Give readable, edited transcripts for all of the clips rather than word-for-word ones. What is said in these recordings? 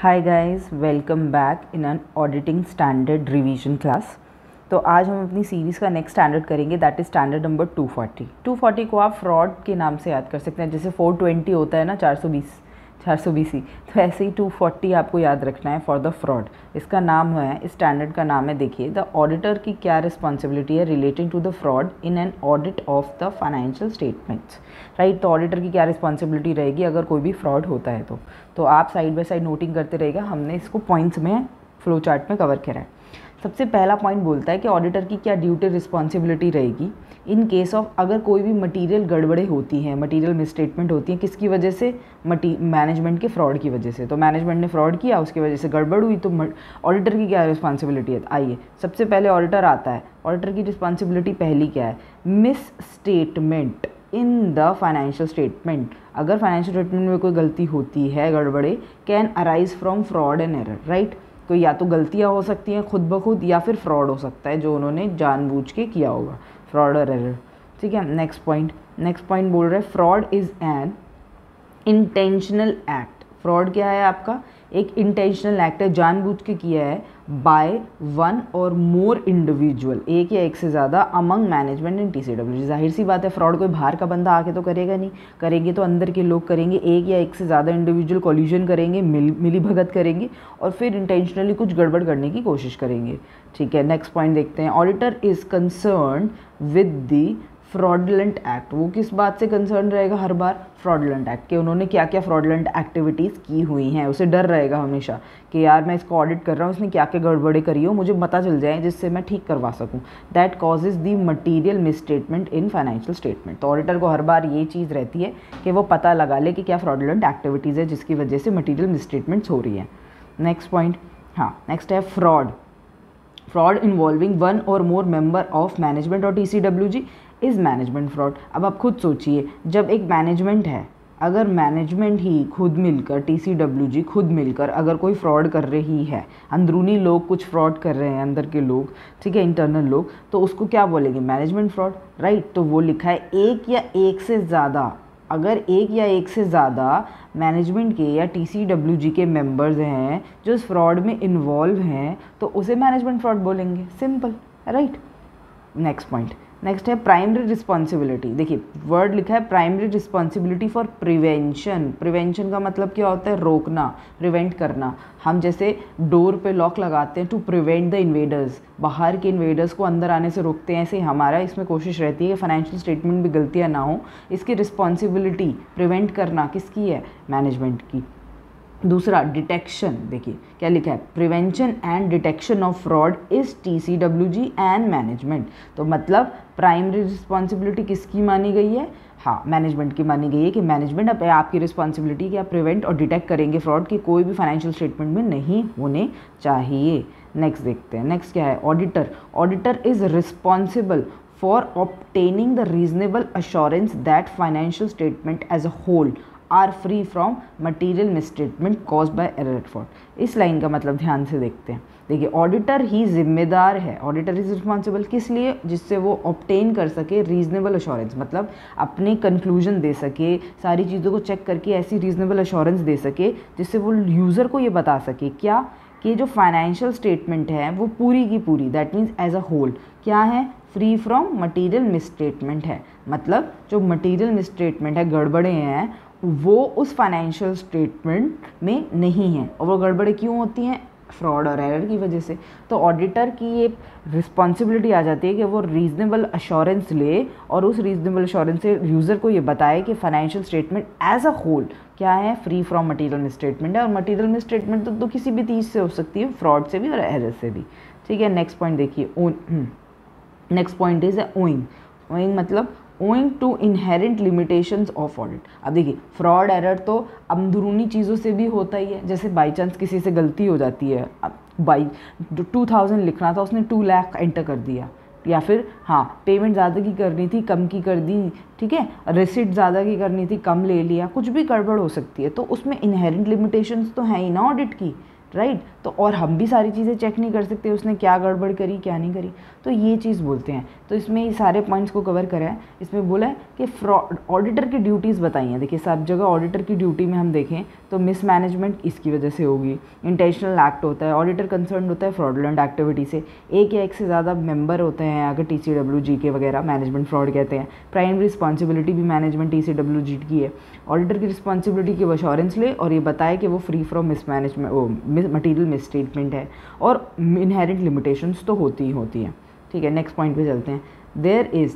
Hi guys, welcome back in an auditing standard revision class. तो आज हम अपनी सीरीज़ का नेक्स्ट स्टैंडर्ड करेंगे, दैट इज़ स्टैंडर्ड नंबर 240। 240 को आप फ्रॉड के नाम से याद कर सकते हैं, जैसे 420 होता है ना, 420 तो ऐसे ही 240 आपको याद रखना है फॉर द फ्रॉड। इसका नाम है, इस स्टैंडर्ड का नाम है, देखिए, द ऑडिटर की क्या रिस्पॉन्सिबिलिटी है relating to the fraud in an audit of the financial statements. Right, तो ऑडिटर की क्या रिस्पॉन्सिबिलिटी रहेगी अगर कोई भी फ्रॉड होता है तो आप साइड बाय साइड नोटिंग करते रहेगा। हमने इसको पॉइंट्स में फ्लो चार्ट में कवर करा है। सबसे पहला पॉइंट बोलता है कि ऑडिटर की क्या ड्यूटी रिस्पॉन्सिबिलिटी रहेगी इन केस ऑफ अगर कोई भी मटेरियल गड़बड़े होती हैं, मटेरियल मिसस्टेटमेंट होती हैं, किसकी वजह से? मैनेजमेंट के फ्रॉड की वजह से। तो मैनेजमेंट ने फ्रॉड किया, उसकी वजह से गड़बड़ हुई, तो ऑडिटर की क्या रिस्पॉन्सिबिलिटी है? आइए, सबसे पहले ऑडिटर आता है। ऑडिटर की रिस्पॉन्सिबिलिटी पहली क्या है? Miss statement in the financial statement. अगर फाइनेंशियल स्टेटमेंट में कोई गलती होती है, गड़बड़े, can arise from fraud and error. Right, तो या तो गलतियां हो सकती हैं खुद ब खुद, या फिर फ्रॉड हो सकता है जो उन्होंने जानबूझ के किया होगा, फ्रॉड और एरर। ठीक है, नेक्स्ट पॉइंट बोल रहे हैं fraud is an intentional act. Fraud क्या है आपका? एक इंटेंशनल एक्ट है, जानबूझ के किया है, बाय वन और मोर इंडिविजुअल, एक या एक से ज़्यादा, अमंग मैनेजमेंट इन TCWG। जाहिर सी बात है, फ्रॉड कोई बाहर का बंदा आके तो करेगा नहीं, करेंगे तो अंदर के लोग करेंगे, एक या एक से ज़्यादा इंडिविजुअल कॉल्यूजन करेंगे, मिली भगत करेंगे और फिर इंटेंशनली कुछ गड़बड़ करने की कोशिश करेंगे। ठीक है, नेक्स्ट पॉइंट देखते हैं। Auditor is concern with the fraudulent act. वो किस बात से कंसर्न रहेगा हर बार? फ्रॉडलेंट एक्ट के उन्होंने क्या क्या फ्रॉडलेंट एक्टिविटीज़ की हुई हैं, उसे डर रहेगा हमेशा कि यार मैं इसको ऑडिट कर रहा हूँ, इसने क्या क्या गड़बड़े करी हो, मुझे पता चल जाए जिससे मैं ठीक करवा सकूँ। That causes the material misstatement in financial statement. तो ऑडिटर को हर बार ये चीज़ रहती है कि वो पता लगा ले कि क्या फ्रॉडलेंट एक्टिविटीज़ है जिसकी वजह से मटीरियल मिसस्टेटमेंट्स हो रही हैं। नेक्स्ट पॉइंट, नेक्स्ट है फ्रॉड इन्वॉल्विंग वन और मोर मेंबर ऑफ मैनेजमेंट और TCWG इज़ मैनेजमेंट फ्रॉड। अब आप खुद सोचिए, जब एक मैनेजमेंट है, अगर मैनेजमेंट ही खुद मिलकर, TCWG खुद मिलकर अगर कोई फ्रॉड कर रही है, अंदरूनी लोग कुछ फ्रॉड कर रहे हैं, अंदर के लोग, ठीक है, इंटरनल लोग, तो उसको क्या बोलेंगे? Management fraud. राइट, तो वो लिखा है एक या एक से ज़्यादा। अगर एक या एक से ज़्यादा मैनेजमेंट के या TCWG के मेंबर्स हैं जो इस फ्रॉड में इन्वॉल्व हैं, तो उसे मैनेजमेंट फ्रॉड बोलेंगे, सिंपल। राइट, नेक्स्ट है प्राइमरी रिस्पॉन्सिबिलिटी। देखिए, वर्ड लिखा है primary responsibility for prevention. Prevention का मतलब क्या होता है? रोकना, प्रिवेंट करना। हम जैसे डोर पे लॉक लगाते हैं टू प्रिवेंट द इन्वेडर्स, बाहर के इन्वेडर्स को अंदर आने से रोकते हैं, ऐसे हमारा इसमें कोशिश रहती है कि फाइनेंशियल स्टेटमेंट में गलतियाँ ना हो। इसकी रिस्पॉन्सिबिलिटी प्रिवेंट करना किसकी है? मैनेजमेंट की। दूसरा, डिटेक्शन। देखिए क्या लिखा है, prevention and detection of fraud is TCWG and management. तो मतलब प्राइमरी रिस्पॉन्सिबिलिटी किसकी मानी गई है? मैनेजमेंट की मानी गई है कि मैनेजमेंट अब आपकी रिस्पॉन्सिबिलिटी कि आप प्रिवेंट और डिटेक्ट करेंगे फ्रॉड की कोई भी फाइनेंशियल स्टेटमेंट में नहीं होने चाहिए। नेक्स्ट देखते हैं, नेक्स्ट क्या है? Auditor is responsible for obtaining the reasonable assurance that financial statement as a whole are free from material misstatement caused by error at fraud. इस लाइन का मतलब ध्यान से देखते हैं। देखिए, ऑडिटर ही जिम्मेदार है, ऑडिटर इज रिस्पॉन्सिबल किस लिए? जिससे वो ऑब्टेन कर सके रीजनेबल अश्योरेंस, मतलब अपने कंक्लूजन दे सके, सारी चीज़ों को चेक करके ऐसी रीजनेबल अश्योरेंस दे सके जिससे वो यूज़र को ये बता सके क्या कि जो फाइनेंशियल स्टेटमेंट है वो पूरी की पूरी, that means as a whole, क्या है? फ्री फ्रॉम मटीरियल मिसस्टेटमेंट है। मतलब जो मटीरियल मिसस्टेटमेंट है, गड़बड़े हैं, वो उस फाइनेंशियल स्टेटमेंट में नहीं है। और वो गड़बड़े क्यों होती हैं? फ्रॉड और एरर की वजह से। तो ऑडिटर की ये रिस्पॉन्सिबिलिटी आ जाती है कि वो रीजनेबल अश्योरेंस ले और उस रीजनेबल अश्योरेंस से यूज़र को ये बताए कि financial statement as a whole क्या है? फ्री फ्रॉम मटीरियल मिसस्टेटमेंट है। और मटीरियल मिसस्टेटमेंट तो किसी भी चीज़ से हो सकती है, फ्रॉड से भी और एरर से भी। ठीक है, नेक्स्ट पॉइंट देखिए, नेक्स्ट पॉइंट इज ओइंग मतलब owing to inherent limitations of audit. अब देखिए, फ्रॉड एरर तो अंदरूनी चीज़ों से भी होता ही है, जैसे बाई चांस किसी से गलती हो जाती है, बाई 2000 लिखना था, उसने 2 लाख एंटर कर दिया, या फिर पेमेंट ज़्यादा की करनी थी, कम की कर दी, ठीक है, रिसिप्ट ज़्यादा की करनी थी, कम ले लिया, कुछ भी गड़बड़ हो सकती है। तो उसमें इनहेरेंट लिमिटेशंस तो हैं ही ना ऑडिट की। राइट, तो और हम भी सारी चीज़ें चेक नहीं कर सकते उसने क्या गड़बड़ करी क्या नहीं करी, तो ये चीज़ बोलते हैं। तो इसमें ये सारे पॉइंट्स को कवर करा है। इसमें बोला है कि फ्रॉड ऑडिटर की ड्यूटीज़ बताई हैं। देखिए सब जगह ऑडिटर की ड्यूटी में हम देखें तो मिसमैनेजमेंट इसकी वजह से होगी। इंटेंशनल एक्ट होता है, ऑडिटर कंसर्न होता है फ्रॉडुलेंट एक्टिविटी से, एक या एक से ज़्यादा मेंबर होते हैं अगर TCWG के वगैरह, मैनेजमेंट फ्रॉड कहते हैं। प्राइमरी रिस्पॉन्सिबिलिटी भी मैनेजमेंट TCWG की है। ऑडिटर की रिस्पॉन्सिबिलिटी कि वो अश्योरेंस ले और ये बताए कि वो free from mismanagement material misstatement है, और इनहेरेंट लिमिटेशंस तो होती ही होती हैं। ठीक है, नेक्स्ट पॉइंट पे चलते हैं। देयर इज़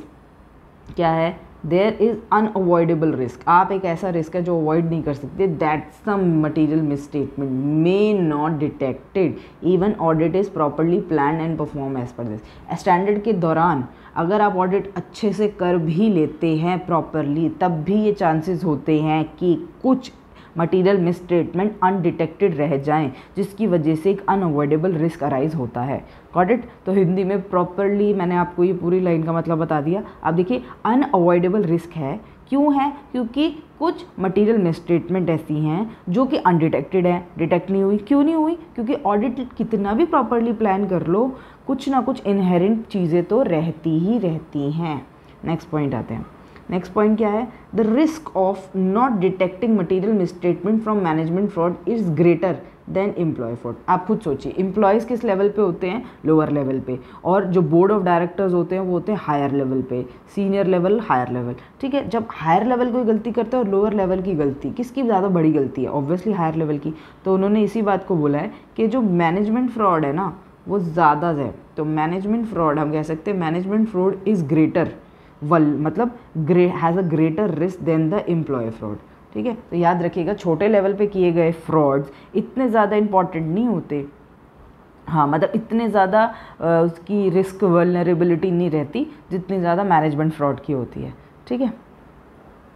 क्या है, देयर इज़ अनअवॉइडेबल रिस्क, आप एक ऐसा रिस्क है जो अवॉइड नहीं कर सकते, that some material misstatement may not detected even audit is properly plan and perform as per this. Standard के दौरान अगर आप ऑडिट अच्छे से कर भी लेते हैं प्रॉपरली, तब भी ये चांसेस होते हैं कि कुछ मटीरियल मिसस्टेटमेंट अनडिटेक्टेड रह जाएं, जिसकी वजह से एक अनअवॉइडेबल रिस्क अराइज होता है। Got it? तो हिंदी में प्रॉपरली मैंने आपको ये पूरी लाइन का मतलब बता दिया। अब देखिए, अनअवॉइडेबल रिस्क है, क्यों है? क्योंकि कुछ मटीरियल मिसस्टेटमेंट ऐसी हैं जो कि अनडिटेक्टेड है, डिटेक्ट नहीं हुई। क्यों नहीं हुई? क्योंकि ऑडिट कितना भी प्रॉपरली प्लान कर लो, कुछ ना कुछ इनहेरेंट चीज़ें तो रहती ही रहती हैं। नेक्स्ट पॉइंट आते हैं। नेक्स्ट पॉइंट क्या है? The risk of not detecting material misstatement from management fraud is greater than employ fraud. आप खुद सोचिए, एम्प्लॉयज़ किस लेवल पे होते हैं? लोअर लेवल पे, और जो बोर्ड ऑफ डायरेक्टर्स होते हैं वो होते हैं हायर लेवल पे, सीनियर लेवल, हायर लेवल। ठीक है, जब हायर लेवल कोई गलती करता है और लोअर लेवल की गलती, किसकी ज़्यादा बड़ी गलती है? ऑब्वियसली हायर लेवल की। तो उन्होंने इसी बात को बोला है कि जो मैनेजमेंट फ्रॉड है ना, वो ज़्यादा है। तो मैनेजमेंट फ्रॉड हम कह सकते हैं मैनेजमेंट फ्रॉड इज़ ग्रेटर, मतलब has a greater risk than the employ fraud. ठीक है, तो याद रखिएगा, छोटे लेवल पे किए गए फ्रॉड्स इतने ज़्यादा इंपॉर्टेंट नहीं होते। हाँ, मतलब इतने ज़्यादा उसकी रिस्क वल्नरेबिलिटी नहीं रहती जितनी ज़्यादा मैनेजमेंट फ्रॉड की होती है। ठीक है,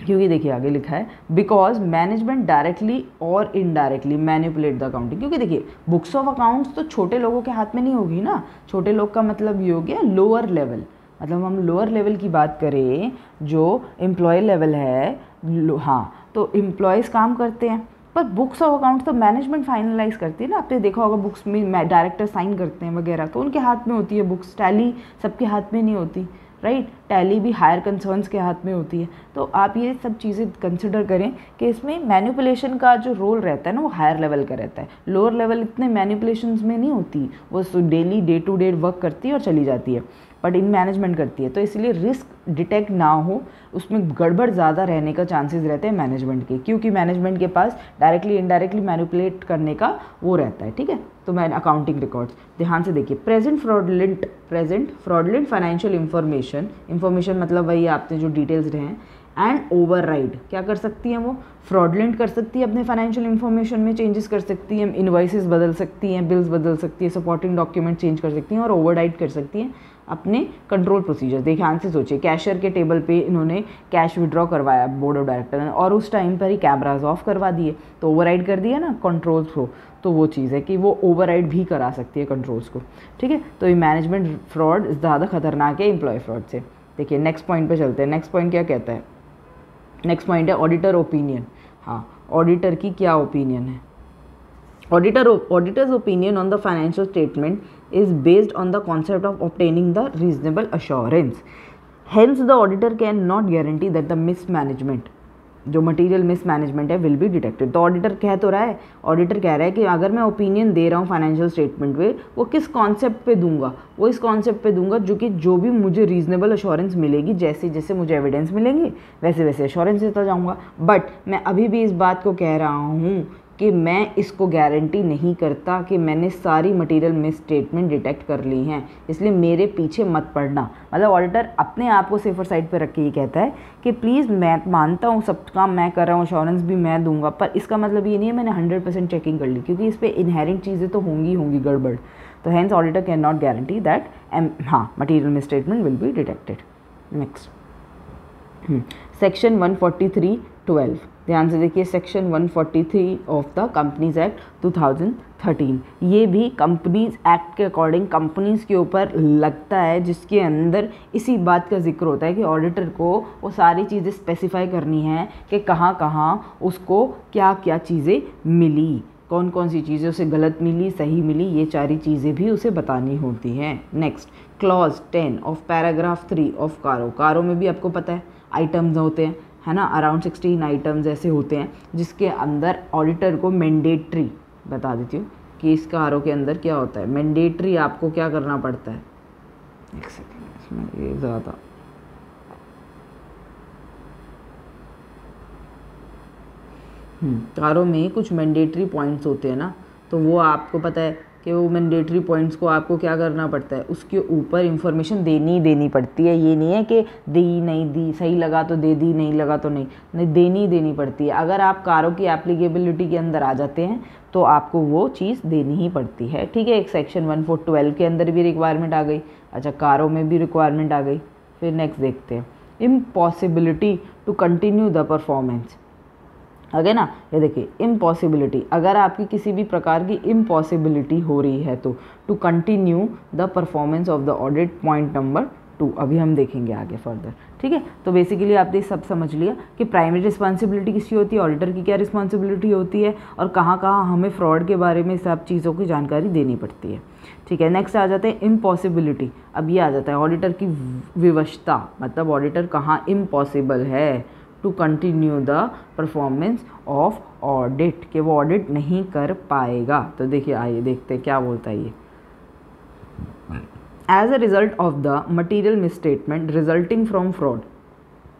क्योंकि देखिए आगे लिखा है, बिकॉज मैनेजमेंट डायरेक्टली और इनडायरेक्टली मैनिपुलेट द अकाउंटिंग। क्योंकि देखिए, बुक्स ऑफ अकाउंट्स तो छोटे लोगों के हाथ में नहीं होगी ना। छोटे लोग का मतलब ये हो गया लोअर लेवल, मतलब हम लोअर लेवल की बात करें, जो एम्प्लॉय लेवल है, हाँ, तो एम्प्लॉयज़ काम करते हैं, पर बुक्स ऑफ अकाउंट्स तो मैनेजमेंट फाइनलाइज करती है ना। आपने देखा होगा बुक्स में डायरेक्टर साइन करते हैं वगैरह, तो उनके हाथ में होती है बुक्स। टैली सबके हाथ में नहीं होती, राइट? टैली भी हायर कंसर्न्स के हाथ में होती है। तो आप ये सब चीज़ें कंसिडर करें कि इसमें मैनिपुलेशन का जो रोल रहता है ना, वो हायर लेवल का रहता है। लोअर लेवल इतने मैनिपुलेशंस में नहीं होती, वो daily day to day work करती है और चली जाती है, बट इन मैनेजमेंट करती है। तो इसलिए रिस्क डिटेक्ट ना हो, उसमें गड़बड़ ज़्यादा रहने का चांसेस रहते हैं मैनेजमेंट के, क्योंकि मैनेजमेंट के पास डायरेक्टली इनडायरेक्टली मैनिपुलेट करने का वो रहता है। ठीक है, तो मैं अकाउंटिंग रिकॉर्ड्स ध्यान से देखिए। प्रेजेंट फ्रॉडलेंट फाइनेंशियल इंफॉर्मेशन मतलब वही आपने जो डिटेल्स रहे हैं, एंड ओवरराइड क्या कर सकती हैं? वो फ्रॉडलेंट कर सकती है, अपने फाइनेंशियल इन्फॉर्मेशन में चेंजेस कर सकती हैं, इनवॉइसेस बदल सकती हैं, बिल्स बदल सकती है, सपोर्टिंग डॉक्यूमेंट चेंज कर सकती हैं, और ओवरराइड कर सकती हैं अपने कंट्रोल प्रोसीजर। देखिए ध्यान से सोचिए, कैशियर के टेबल पे इन्होंने कैश विड्रॉ करवाया बोर्ड ऑफ डायरेक्टर ने, और उस टाइम पर ही कैमराज ऑफ करवा दिए, तो ओवरराइड कर दिया ना कंट्रोल्स को। तो वो चीज़ है कि वो ओवरराइड भी करा सकती है कंट्रोल्स को। ठीक है, तो ये मैनेजमेंट फ्रॉड ज़्यादा खतरनाक है एम्प्लॉय फ्रॉड से। देखिए नेक्स्ट पॉइंट पे चलते हैं। नेक्स्ट पॉइंट क्या कहता है? नेक्स्ट पॉइंट है ऑडिटर ओपिनियन। हाँ, ऑडिटर की क्या ओपिनियन है? Auditor's opinion on the financial statement is based on the concept of obtaining the reasonable assurance. Hence, the auditor cannot guarantee that the mismanagement, जो material mismanagement है, will be detected. तो auditor कह तो रहा है, auditor कह रहा है कि अगर मैं ओपिनियन दे रहा हूँ फाइनेंशियल स्टेटमेंट पे, वो किस कॉन्सेप्ट पे दूंगा? वो इस कॉन्सेप्ट पे दूंगा जो भी मुझे रीजनेबल अश्योरेंस मिलेगी, जैसे जैसे मुझे एविडेंस मिलेंगे वैसे वैसे अश्योरेंस देता जाऊँगा। बट मैं अभी भी इस बात को कह रहा हूँ कि मैं इसको गारंटी नहीं करता कि मैंने सारी मटेरियल मिसस्टेटमेंट डिटेक्ट कर ली हैं, इसलिए मेरे पीछे मत पड़ना। मतलब ऑडिटर अपने आप को सेफर साइड पे रख के ये कहता है कि प्लीज़ मैं मानता हूँ सब काम मैं कर रहा हूँ, इंश्योरेंस भी मैं दूंगा, पर इसका मतलब ये नहीं है मैंने 100% चेकिंग कर ली, क्योंकि इस पर इनहेरेंट चीज़ें तो होंगी गड़बड़। तो hence auditor can not guarantee that material misstatement will be detected. Next section 143(12) ध्यान से देखिए, section 143 of the companies act 2013, ये भी कंपनीज एक्ट के अकॉर्डिंग कंपनीज के ऊपर लगता है, जिसके अंदर इसी बात का जिक्र होता है कि ऑडिटर को वो सारी चीज़ें स्पेसिफाई करनी है कि कहाँ कहाँ उसको क्या क्या चीज़ें मिली, कौन कौन सी चीज़ें उसे गलत मिली, सही मिली, ये सारी चीज़ें भी उसे बतानी होती हैं। Next clause 10 of paragraph 3 of कारो में भी आपको पता है आइटम्स होते हैं, है ना, अराउंड 16 आइटम्स ऐसे होते हैं जिसके अंदर ऑडिटर को मैंडेटरी, बता देती हूँ कि इस कारों के अंदर क्या होता है, मैंडेटरी आपको क्या करना पड़ता है, एक सेकेंड इसमें ये ज़्यादा कारों में कुछ मैंडेटरी पॉइंट्स होते हैं ना, तो वो आपको पता है कि वो मैंडेटरी पॉइंट्स को आपको क्या करना पड़ता है, उसके ऊपर इंफॉर्मेशन देनी पड़ती है। ये नहीं है कि दी नहीं दी, सही लगा तो दे दी, नहीं लगा तो नहीं देनी पड़ती है। अगर आप कारों की एप्लीकेबिलिटी के अंदर आ जाते हैं तो आपको वो चीज़ देनी ही पड़ती है, ठीक है। एक सेक्शन 1412 के अंदर भी रिक्वायरमेंट आ गई, अच्छा कारों में भी रिक्वायरमेंट आ गई। फिर नेक्स्ट देखते हैं, impossibility to continue the performance. आगे ना ये देखिए, इम्पॉसिबिलिटी, अगर आपकी किसी भी प्रकार की इम्पॉसिबिलिटी हो रही है तो to continue the performance of the audit, point number 2 अभी हम देखेंगे आगे फर्दर, ठीक है। तो बेसिकली आपने सब समझ लिया कि प्राइमरी रिस्पॉन्सिबिलिटी किसकी होती है, ऑडिटर की क्या रिस्पॉन्सिबिलिटी होती है और कहाँ कहाँ हमें फ्रॉड के बारे में सब चीज़ों की जानकारी देनी पड़ती है, ठीक है। नेक्स्ट आ जाते हैं इम्पॉसिबिलिटी। अब ये आ जाता है ऑडिटर की विवशता, मतलब ऑडिटर कहाँ इम्पॉसिबल है to continue the performance of audit, कि वो ऑडिट नहीं कर पाएगा। तो देखिए आइए देखते हैं क्या बोलता है ये, as a result of the material misstatement resulting from fraud.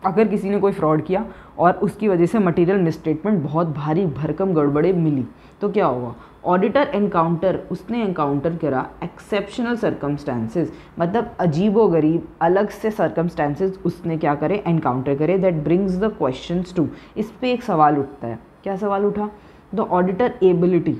अगर किसी ने कोई फ्रॉड किया और उसकी वजह से मटीरियल मिसस्टेटमेंट बहुत भारी भरकम गड़बड़े मिली, तो क्या होगा, ऑडिटर उसने एनकाउंटर करा एक्सेप्शनल सर्कमस्टांसेस, मतलब अजीबोगरीब अलग से सर्कमस्टांसेस उसने क्या करे, एनकाउंटर करे, that brings the questions to. इस पे एक सवाल उठता है, क्या सवाल उठा, द ऑडिटर एबिलिटी,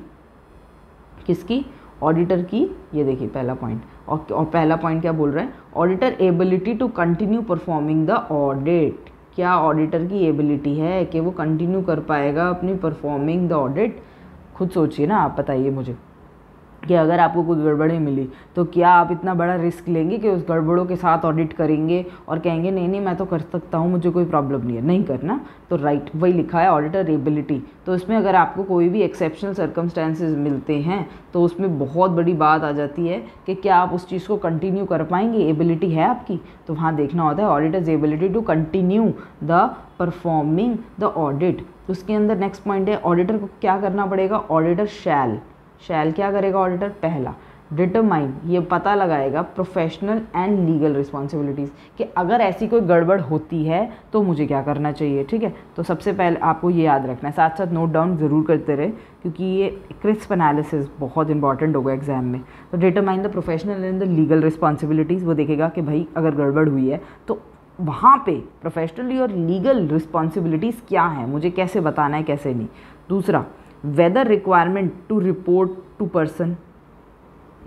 किसकी, ऑडिटर की। ये देखिए पहला पॉइंट, और पहला पॉइंट क्या बोल रहा है, auditor ability to continue performing the audit. क्या ऑडिटर की एबिलिटी है कि वो कंटिन्यू कर पाएगा अपनी परफॉर्मिंग द ऑडिट। खुद सोचिए ना, आप बताइए मुझे कि अगर आपको कोई गड़बड़ी मिली तो क्या आप इतना बड़ा रिस्क लेंगे कि उस गड़बड़ों के साथ ऑडिट करेंगे और कहेंगे नहीं मैं तो कर सकता हूँ, मुझे कोई प्रॉब्लम नहीं है, नहीं करना। तो राइट वही लिखा है ऑडिटर एबिलिटी। तो इसमें अगर आपको कोई भी एक्सेप्शनल सर्कमस्टांसेस मिलते हैं तो उसमें बहुत बड़ी बात आ जाती है कि क्या आप उस चीज़ को कंटिन्यू कर पाएंगे, एबिलिटी है आपकी। तो वहाँ देखना होता है auditors ability to continue the performing the audit. उसके अंदर नेक्स्ट पॉइंट है, ऑडिटर को क्या करना पड़ेगा, ऑडिटर शैल क्या करेगा ऑडिटर, पहला डिटरमाइन, ये पता लगाएगा प्रोफेशनल एंड लीगल रिस्पॉन्सिबिलिटीज़, कि अगर ऐसी कोई गड़बड़ होती है तो मुझे क्या करना चाहिए, ठीक है। तो सबसे पहले आपको ये याद रखना है, साथ साथ नोट डाउन ज़रूर करते रहे क्योंकि ये क्रिस्प एनालिसिस बहुत इंपॉर्टेंट होगा एग्जाम में। तो determine the professional and the legal responsibilities, वो देखेगा कि भाई अगर गड़बड़ हुई है तो वहाँ पे प्रोफेशनली और लीगल रिस्पॉन्सिबिलिटीज़ क्या हैं, मुझे कैसे बताना है कैसे नहीं। दूसरा, whether requirement to report to person,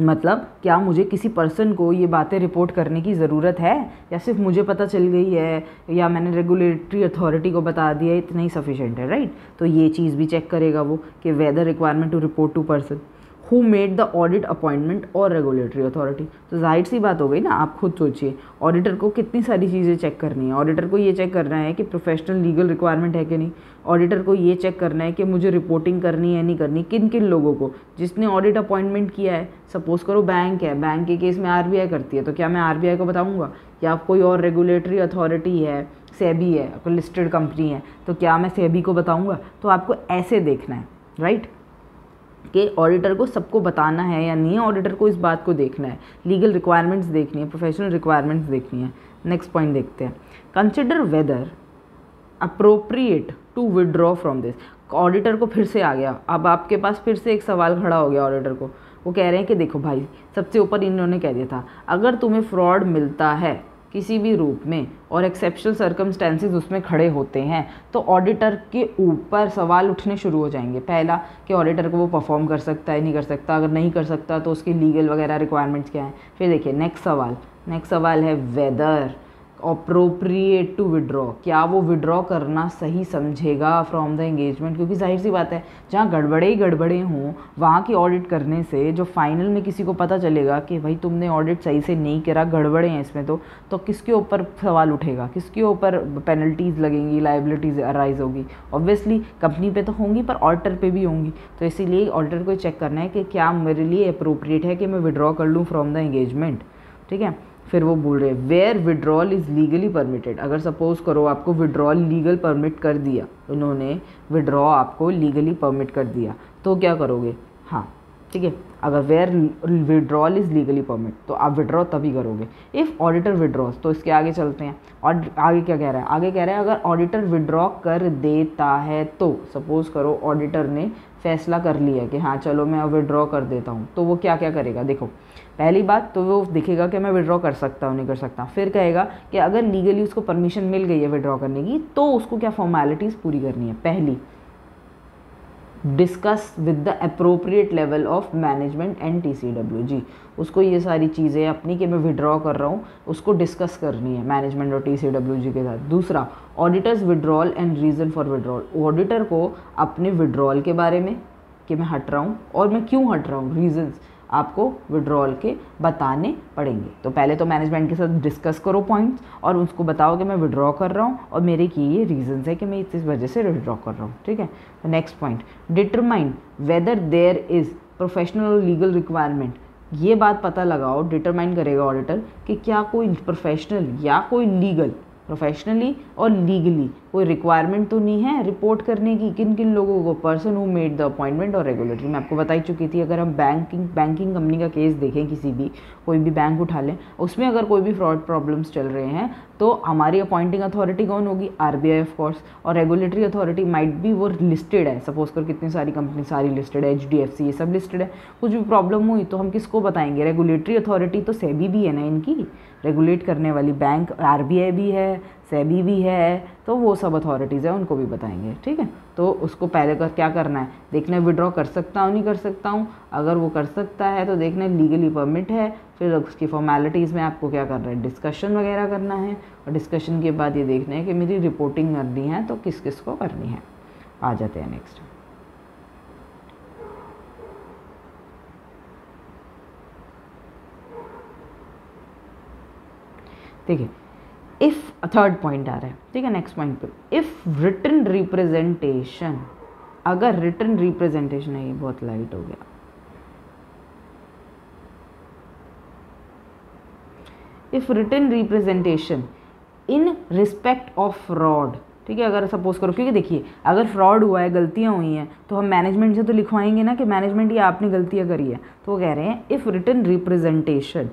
मतलब क्या मुझे किसी पर्सन को ये बातें रिपोर्ट करने की ज़रूरत है या सिर्फ मुझे पता चल गई है या मैंने रेगुलेटरी अथॉरिटी को बता दिया, इतना ही सफिशेंट है, राइट। तो ये चीज़ भी चेक करेगा वो कि whether requirement to report to person who made the audit appointment और रेगुलेटरी अथॉरिटी। तो जाहिर सी बात हो गई ना, आप खुद सोचिए ऑडिटर को कितनी सारी चीज़ें चेक करनी है। ऑडिटर को ये चेक करना है कि प्रोफेशनल लीगल रिक्वायरमेंट है कि नहीं, ऑडिटर को ये चेक करना है कि मुझे रिपोर्टिंग करनी है नहीं करनी, किन किन लोगों को, जिसने ऑडिट अपॉइंटमेंट किया है। सपोज करो बैंक है, बैंक के केस में आरबीआई करती है, तो क्या मैं आरबीआई को बताऊँगा, या कोई और रेगुलेटरी अथॉरिटी है, सेबी है, कोई लिस्टेड कंपनी है, तो क्या मैं सेबी को बताऊँगा। तो आपको ऐसे देखना है, राइट, कि ऑडिटर को सबको बताना है या नहीं, ऑडिटर को इस बात को देखना है, लीगल रिक्वायरमेंट्स देखनी है, प्रोफेशनल रिक्वायरमेंट्स देखनी है। नेक्स्ट पॉइंट देखते हैं, consider whether appropriate to withdraw from this. Auditor को फिर से आ गया, अब आपके पास फिर से एक सवाल खड़ा हो गया ऑडिटर को। वो कह रहे हैं कि देखो भाई, सबसे ऊपर इन्होंने कह दिया था अगर तुम्हें फ्रॉड मिलता है किसी भी रूप में और एक्सेप्शनल सर्कमस्टेंसेस उसमें खड़े होते हैं तो ऑडिटर के ऊपर सवाल उठने शुरू हो जाएंगे। पहला कि ऑडिटर को वो परफॉर्म कर सकता है नहीं कर सकता, अगर नहीं कर सकता तो उसकी लीगल वगैरह रिक्वायरमेंट्स क्या हैं। फिर देखिए नेक्स्ट सवाल है वेदर अप्रोप्रिएट टू विड्रॉ, क्या वो विड्रॉ करना सही समझेगा फ्रॉम द एंगेजमेंट। क्योंकि जाहिर सी बात है जहाँ गड़बड़े हों वहाँ की ऑडिट करने से जो फाइनल में किसी को पता चलेगा कि भाई तुमने ऑडिट सही से नहीं करा, गड़बड़े हैं इसमें, तो किसके ऊपर सवाल उठेगा, किसके ऊपर पेनल्टीज़ लगेंगी, लाइबिलिटीज़ अराइज होगी। ऑब्वियसली कंपनी पे तो होंगी पर ऑडिटर पे भी होंगी। तो इसीलिए ऑडिटर को चेक करना है कि क्या मेरे लिए अप्रोप्रिएट है कि मैं विड्रॉ कर लूँ फ्रॉम द एंगेजमेंट, ठीक है। फिर वो बोल रहे हैं where withdrawal is legally permitted. अगर सपोज करो आपको विड्रॉल लीगल परमिट कर दिया, उन्होंने विड्रॉ आपको लीगली परमिट कर दिया, तो क्या करोगे? हाँ ठीक है, अगर where withdrawal is legally permit तो आप विड्रॉ तभी करोगे। इफ़ ऑडिटर विड्रॉस, तो इसके आगे चलते हैं और आगे क्या कह रहा है? आगे कह रहा है अगर ऑडिटर विड्रॉ कर देता है तो, सपोज करो ऑडिटर ने फैसला कर लिया कि हाँ चलो मैं विड्रॉ कर देता हूँ, तो वो क्या क्या करेगा? देखो पहली बात तो वो दिखेगा कि मैं विड्रॉ कर सकता हूँ नहीं कर सकता। फिर कहेगा कि अगर लीगली उसको परमिशन मिल गई है विड्रॉ करने की तो उसको क्या फॉर्मेलिटीज़ पूरी करनी है। पहली, discuss with the appropriate level of management and TCWG। उसको ये सारी चीज़ें अपनी कि मैं विड्रॉ कर रहा हूँ उसको डिस्कस करनी है मैनेजमेंट और TCWG के साथ। दूसरा, auditors withdrawal and reason for withdrawal. Auditor को अपने विड्रॉल के बारे में कि मैं हट रहा हूँ और मैं क्यों हट रहा हूँ, रीजंस आपको विड्रॉल के बताने पड़ेंगे। तो पहले तो मैनेजमेंट के साथ डिस्कस करो पॉइंट्स और उसको बताओ कि मैं विड्रॉ कर रहा हूँ और मेरे की ये रीजंस है कि मैं इस वजह से विड्रॉ कर रहा हूँ। ठीक है, next point, determine whether there is professional और लीगल रिक्वायरमेंट। ये बात पता लगाओ, डिटरमाइन करेगा ऑडिटर कि क्या कोई प्रोफेशनल या कोई लीगल, प्रोफेशनली और लीगली कोई रिक्वायरमेंट तो नहीं है रिपोर्ट करने की। किन किन लोगों को? Person who made the appointment और रेगुलेटरी। मैं आपको बता ही चुकी थी, अगर हम बैंकिंग कंपनी का केस देखें, किसी भी कोई भी बैंक उठा लें, उसमें अगर कोई भी फ्रॉड प्रॉब्लम्स चल रहे हैं तो हमारी अपॉइंटिंग अथॉरिटी कौन होगी? RBI of course. और रेगुलेटरी अथॉरिटी माइट भी वो लिस्टेड है, सपोज कर कितनी सारी कंपनी सारी लिस्टेड है, HDFC ये सब लिस्टेड है। कुछ भी प्रॉब्लम हुई तो हम किसको बताएंगे? रेगुलेटरी अथॉरिटी तो सेबी भी है ना इनकी, रेगुलेट करने वाली बैंक, RBI भी है, सेबी भी है, तो वो सब अथॉरिटीज़ है उनको भी बताएंगे। ठीक है, तो उसको पहले क्या करना है? देखना है विड्रॉ कर सकता हूँ नहीं कर सकता हूँ। अगर वो कर सकता है तो देखना है लीगली परमिट है। फिर उसकी फॉर्मेलिटीज़ में आपको क्या करना है? डिस्कशन वगैरह करना है और डिस्कशन के बाद ये देखना है कि मेरी रिपोर्टिंग करनी है तो किस किस को करनी है। आ जाते हैं नेक्स्ट। देखिए, इफ़ थर्ड पॉइंट आ रहा है, ठीक है, नेक्स्ट पॉइंट पे, इफ़ रिटन रिप्रेजेंटेशन, अगर रिटन रिप्रेजेंटेशन है, ये बहुत लाइट हो गया, if written representation in respect of fraud, ठीक है, अगर सपोज करो, क्योंकि देखिए अगर फ्रॉड हुआ है, गलतियाँ हुई हैं, तो हम मैनेजमेंट से तो लिखवाएंगे ना कि मैनेजमेंट ये आपने गलतियाँ करी है। तो वो कह रहे हैं if written representation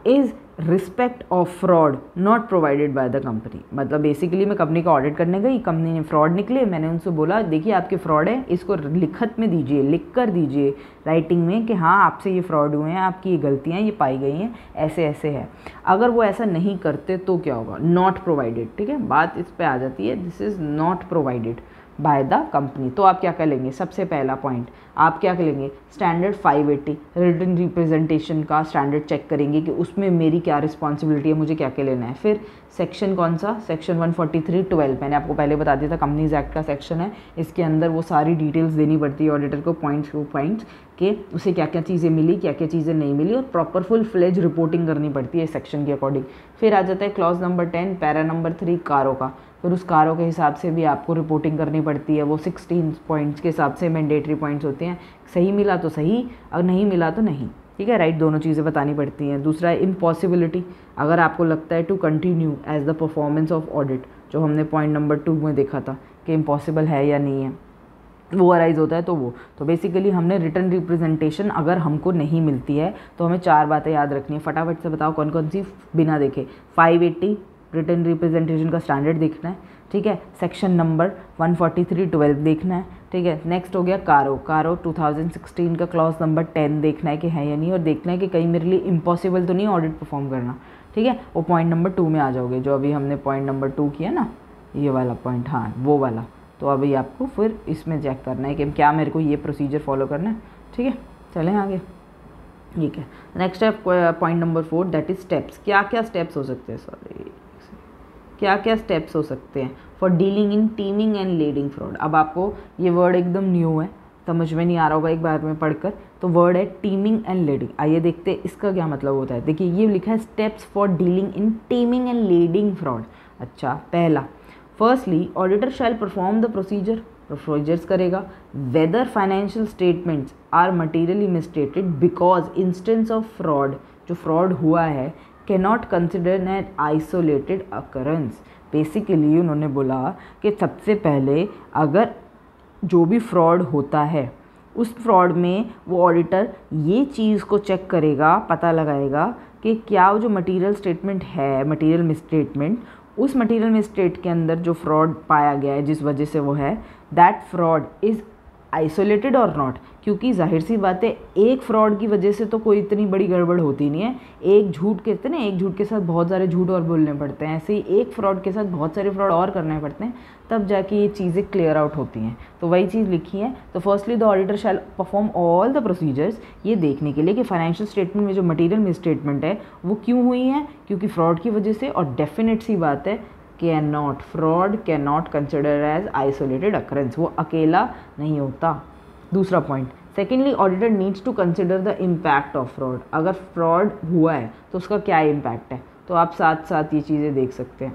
is respect of fraud not provided by the company. मतलब बेसिकली मैं कंपनी का ऑडिट करने गई, कंपनी ने फ्रॉड निकले, मैंने उनसे बोला देखिए आपके फ्रॉड है, इसको लिखत में दीजिए, लिख कर दीजिए राइटिंग में कि हाँ आपसे ये फ्रॉड हुए हैं, आपकी ये गलतियाँ ये पाई गई हैं, ऐसे ऐसे है। अगर वो ऐसा नहीं करते तो क्या होगा? Not provided. ठीक है, बात इस पर आ जाती है, this is not provided by the company. तो आप क्या कर लेंगे? सबसे पहला पॉइंट आप क्या करेंगे? स्टैंडर्ड 580 रिटन रिप्रेजेंटेशन का स्टैंडर्ड चेक करेंगे कि उसमें मेरी क्या रिस्पॉन्सिबिलिटी है, मुझे क्या क्या लेना है। फिर सेक्शन कौन सा? सेक्शन 143(12). मैंने आपको पहले बता दिया था, कंपनीज एक्ट का सेक्शन है, इसके अंदर वो सारी डिटेल्स देनी पड़ती है ऑडिटर को, पॉइंट्स कि उसे क्या क्या चीज़ें मिली, क्या क्या चीज़ें नहीं मिली, और प्रॉपर फुल फ्लेज रिपोर्टिंग करनी पड़ती है सेक्शन के अकॉर्डिंग। फिर आ जाता है क्लॉज नंबर 10 पैरा नंबर 3 कारों का। फिर उस कारों के हिसाब से भी आपको रिपोर्टिंग करनी पड़ती है, वो 16 पॉइंट्स के हिसाब से मैंडेटरी पॉइंट्स होते हैं, सही मिला तो सही और नहीं मिला तो नहीं। ठीक है, राइट, दोनों चीज़ें बतानी पड़ती हैं। दूसरा है इम्पॉसिबिलिटी, अगर आपको लगता है to continue as the performance of audit, जो हमने पॉइंट नंबर 2 में देखा था कि इम्पॉसिबल है या नहीं है, वो अराइज होता है, तो बेसिकली हमने रिटर्न रिप्रेजेंटेशन अगर हमको नहीं मिलती है तो हमें 4 बातें याद रखनी है। फटाफट से बताओ कौन कौन सी बिना देखे। 580 रिटर्न रिप्रेजेंटेशन का स्टैंडर्ड देखना है, ठीक है, सेक्शन नंबर 143(12) देखना है, ठीक है। नेक्स्ट हो गया कारो 2016 का क्लॉज नंबर 10 देखना है कि है या नहीं, और देखना है कि कहीं मेरे लिए इम्पॉसिबल तो नहीं ऑडिट परफॉर्म करना, ठीक है। वो पॉइंट नंबर 2 में आ जाओगे, जो अभी हमने पॉइंट नंबर 2 किया ना, ये वाला पॉइंट, हाँ वो वाला। तो अभी आपको फिर इसमें चेक करना है कि क्या मेरे को ये प्रोसीजर फॉलो करना है, ठीक है। चलें आगे, ठीक है। नेक्स्ट है point number 4, that is steps. क्या क्या स्टेप्स हो सकते हैं, क्या क्या स्टेप्स हो सकते हैं for dealing in teeming and leading fraud. अब आपको ये वर्ड एकदम न्यू है, समझ में नहीं आ रहा होगा एक बार में पढ़कर, तो वर्ड है टीमिंग एंड लीडिंग। आइए देखते हैं इसका क्या मतलब होता है। देखिए ये लिखा है steps for dealing in teeming and leading fraud. अच्छा, पहला, firstly auditor shall perform the procedures करेगा whether financial statements are materially misstated because instance of fraud, जो फ्रॉड हुआ है cannot consider an isolated occurrence. Basically उन्होंने बोला कि सबसे पहले अगर जो भी फ्रॉड होता है उस फ्रॉड में वो ऑडिटर ये चीज़ को चेक करेगा, पता लगाएगा कि क्या वो जो मटेरियल स्टेटमेंट है, मटेरियल मिसस्टेटमेंट, उस मटेरियल मिसस्टेट के अंदर जो फ्रॉड पाया गया है जिस वजह से वो है, दैट फ्रॉड इज़ आइसोलेटेड और नॉट। क्योंकि जाहिर सी बात है एक फ्रॉड की वजह से तो कोई इतनी बड़ी गड़बड़ होती नहीं है। एक झूठ कहते हैं ना, एक झूठ के साथ बहुत सारे झूठ और बोलने पड़ते हैं, ऐसे ही एक फ्रॉड के साथ बहुत सारे फ्रॉड और करने पड़ते हैं, तब जाके ये चीज़ें क्लियर आउट होती हैं। तो वही चीज़ लिखी है। तो firstly the auditor shall perform all the procedures, ये देखने के लिए कि फाइनेंशियल स्टेटमेंट में जो मटीरियल मिसस्टेटमेंट है वो क्यों हुई है, क्योंकि फ्रॉड की वजह से। और डेफिनेट सी बात है fraud can not consider as isolated occurrence, वो अकेला नहीं होता। दूसरा पॉइंट, secondly auditor needs to consider the impact of fraud. अगर फ्रॉड हुआ है तो उसका क्या इम्पैक्ट है, तो आप साथ साथ ये चीज़ें देख सकते हैं।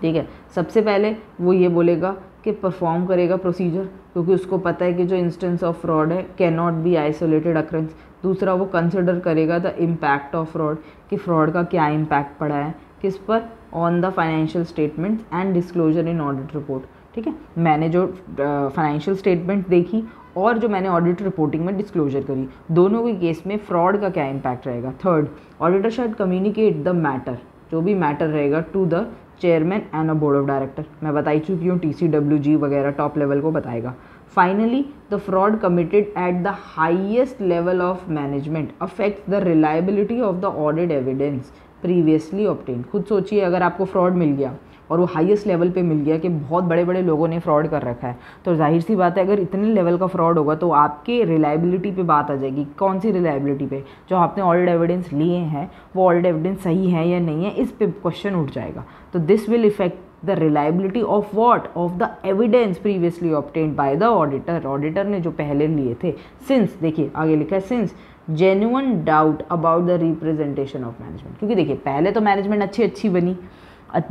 ठीक है, सबसे पहले वो ये बोलेगा कि परफॉर्म करेगा प्रोसीजर, क्योंकि उसको पता है कि जो इंस्टेंस ऑफ फ्रॉड है can not be isolated occurrence. दूसरा, वो कंसिडर करेगा द इम्पैक्ट ऑफ फ्रॉड, कि फ्रॉड का क्या इम्पैक्ट पड़ा है, किस पर, on the financial statements and disclosure in audit report. ठीक है, मैंने जो फाइनेंशियल स्टेटमेंट देखी और जो मैंने ऑडिट रिपोर्टिंग में डिस्क्लोजर करी, दोनों के केस में फ्रॉड का क्या इम्पैक्ट रहेगा। Third, auditor should communicate the matter, जो भी मैटर रहेगा, to the chairman and a board of director. मैं बताई चुकी हूँ, TCWG वगैरह टॉप लेवल को बताएगा। Finally, the fraud committed at the highest level of management affects the reliability of the audit evidence previously obtain. खुद सोचिए, अगर आपको फ्रॉड मिल गया और वो हाईएस्ट लेवल पे मिल गया कि बहुत बड़े बड़े लोगों ने फ्रॉड कर रखा है, तो जाहिर सी बात है अगर इतने लेवल का फ्रॉड होगा तो आपके रिलायबिलिटी पे बात आ जाएगी। कौन सी रिलायबिलिटी पे, जो आपने ऑडिट एविडेंस लिए हैं वो ऑडिट एविडेंस सही है या नहीं है, इस पे क्वेश्चन उठ जाएगा। तो this will effect the reliability of what, of the evidence previously obtained by the auditor, auditor ने जो पहले लिए थे। सिंस, देखिए आगे लिखा है, since genuine doubt about the representation of management. क्योंकि देखिए पहले तो मैनेजमेंट अच्छी बनी,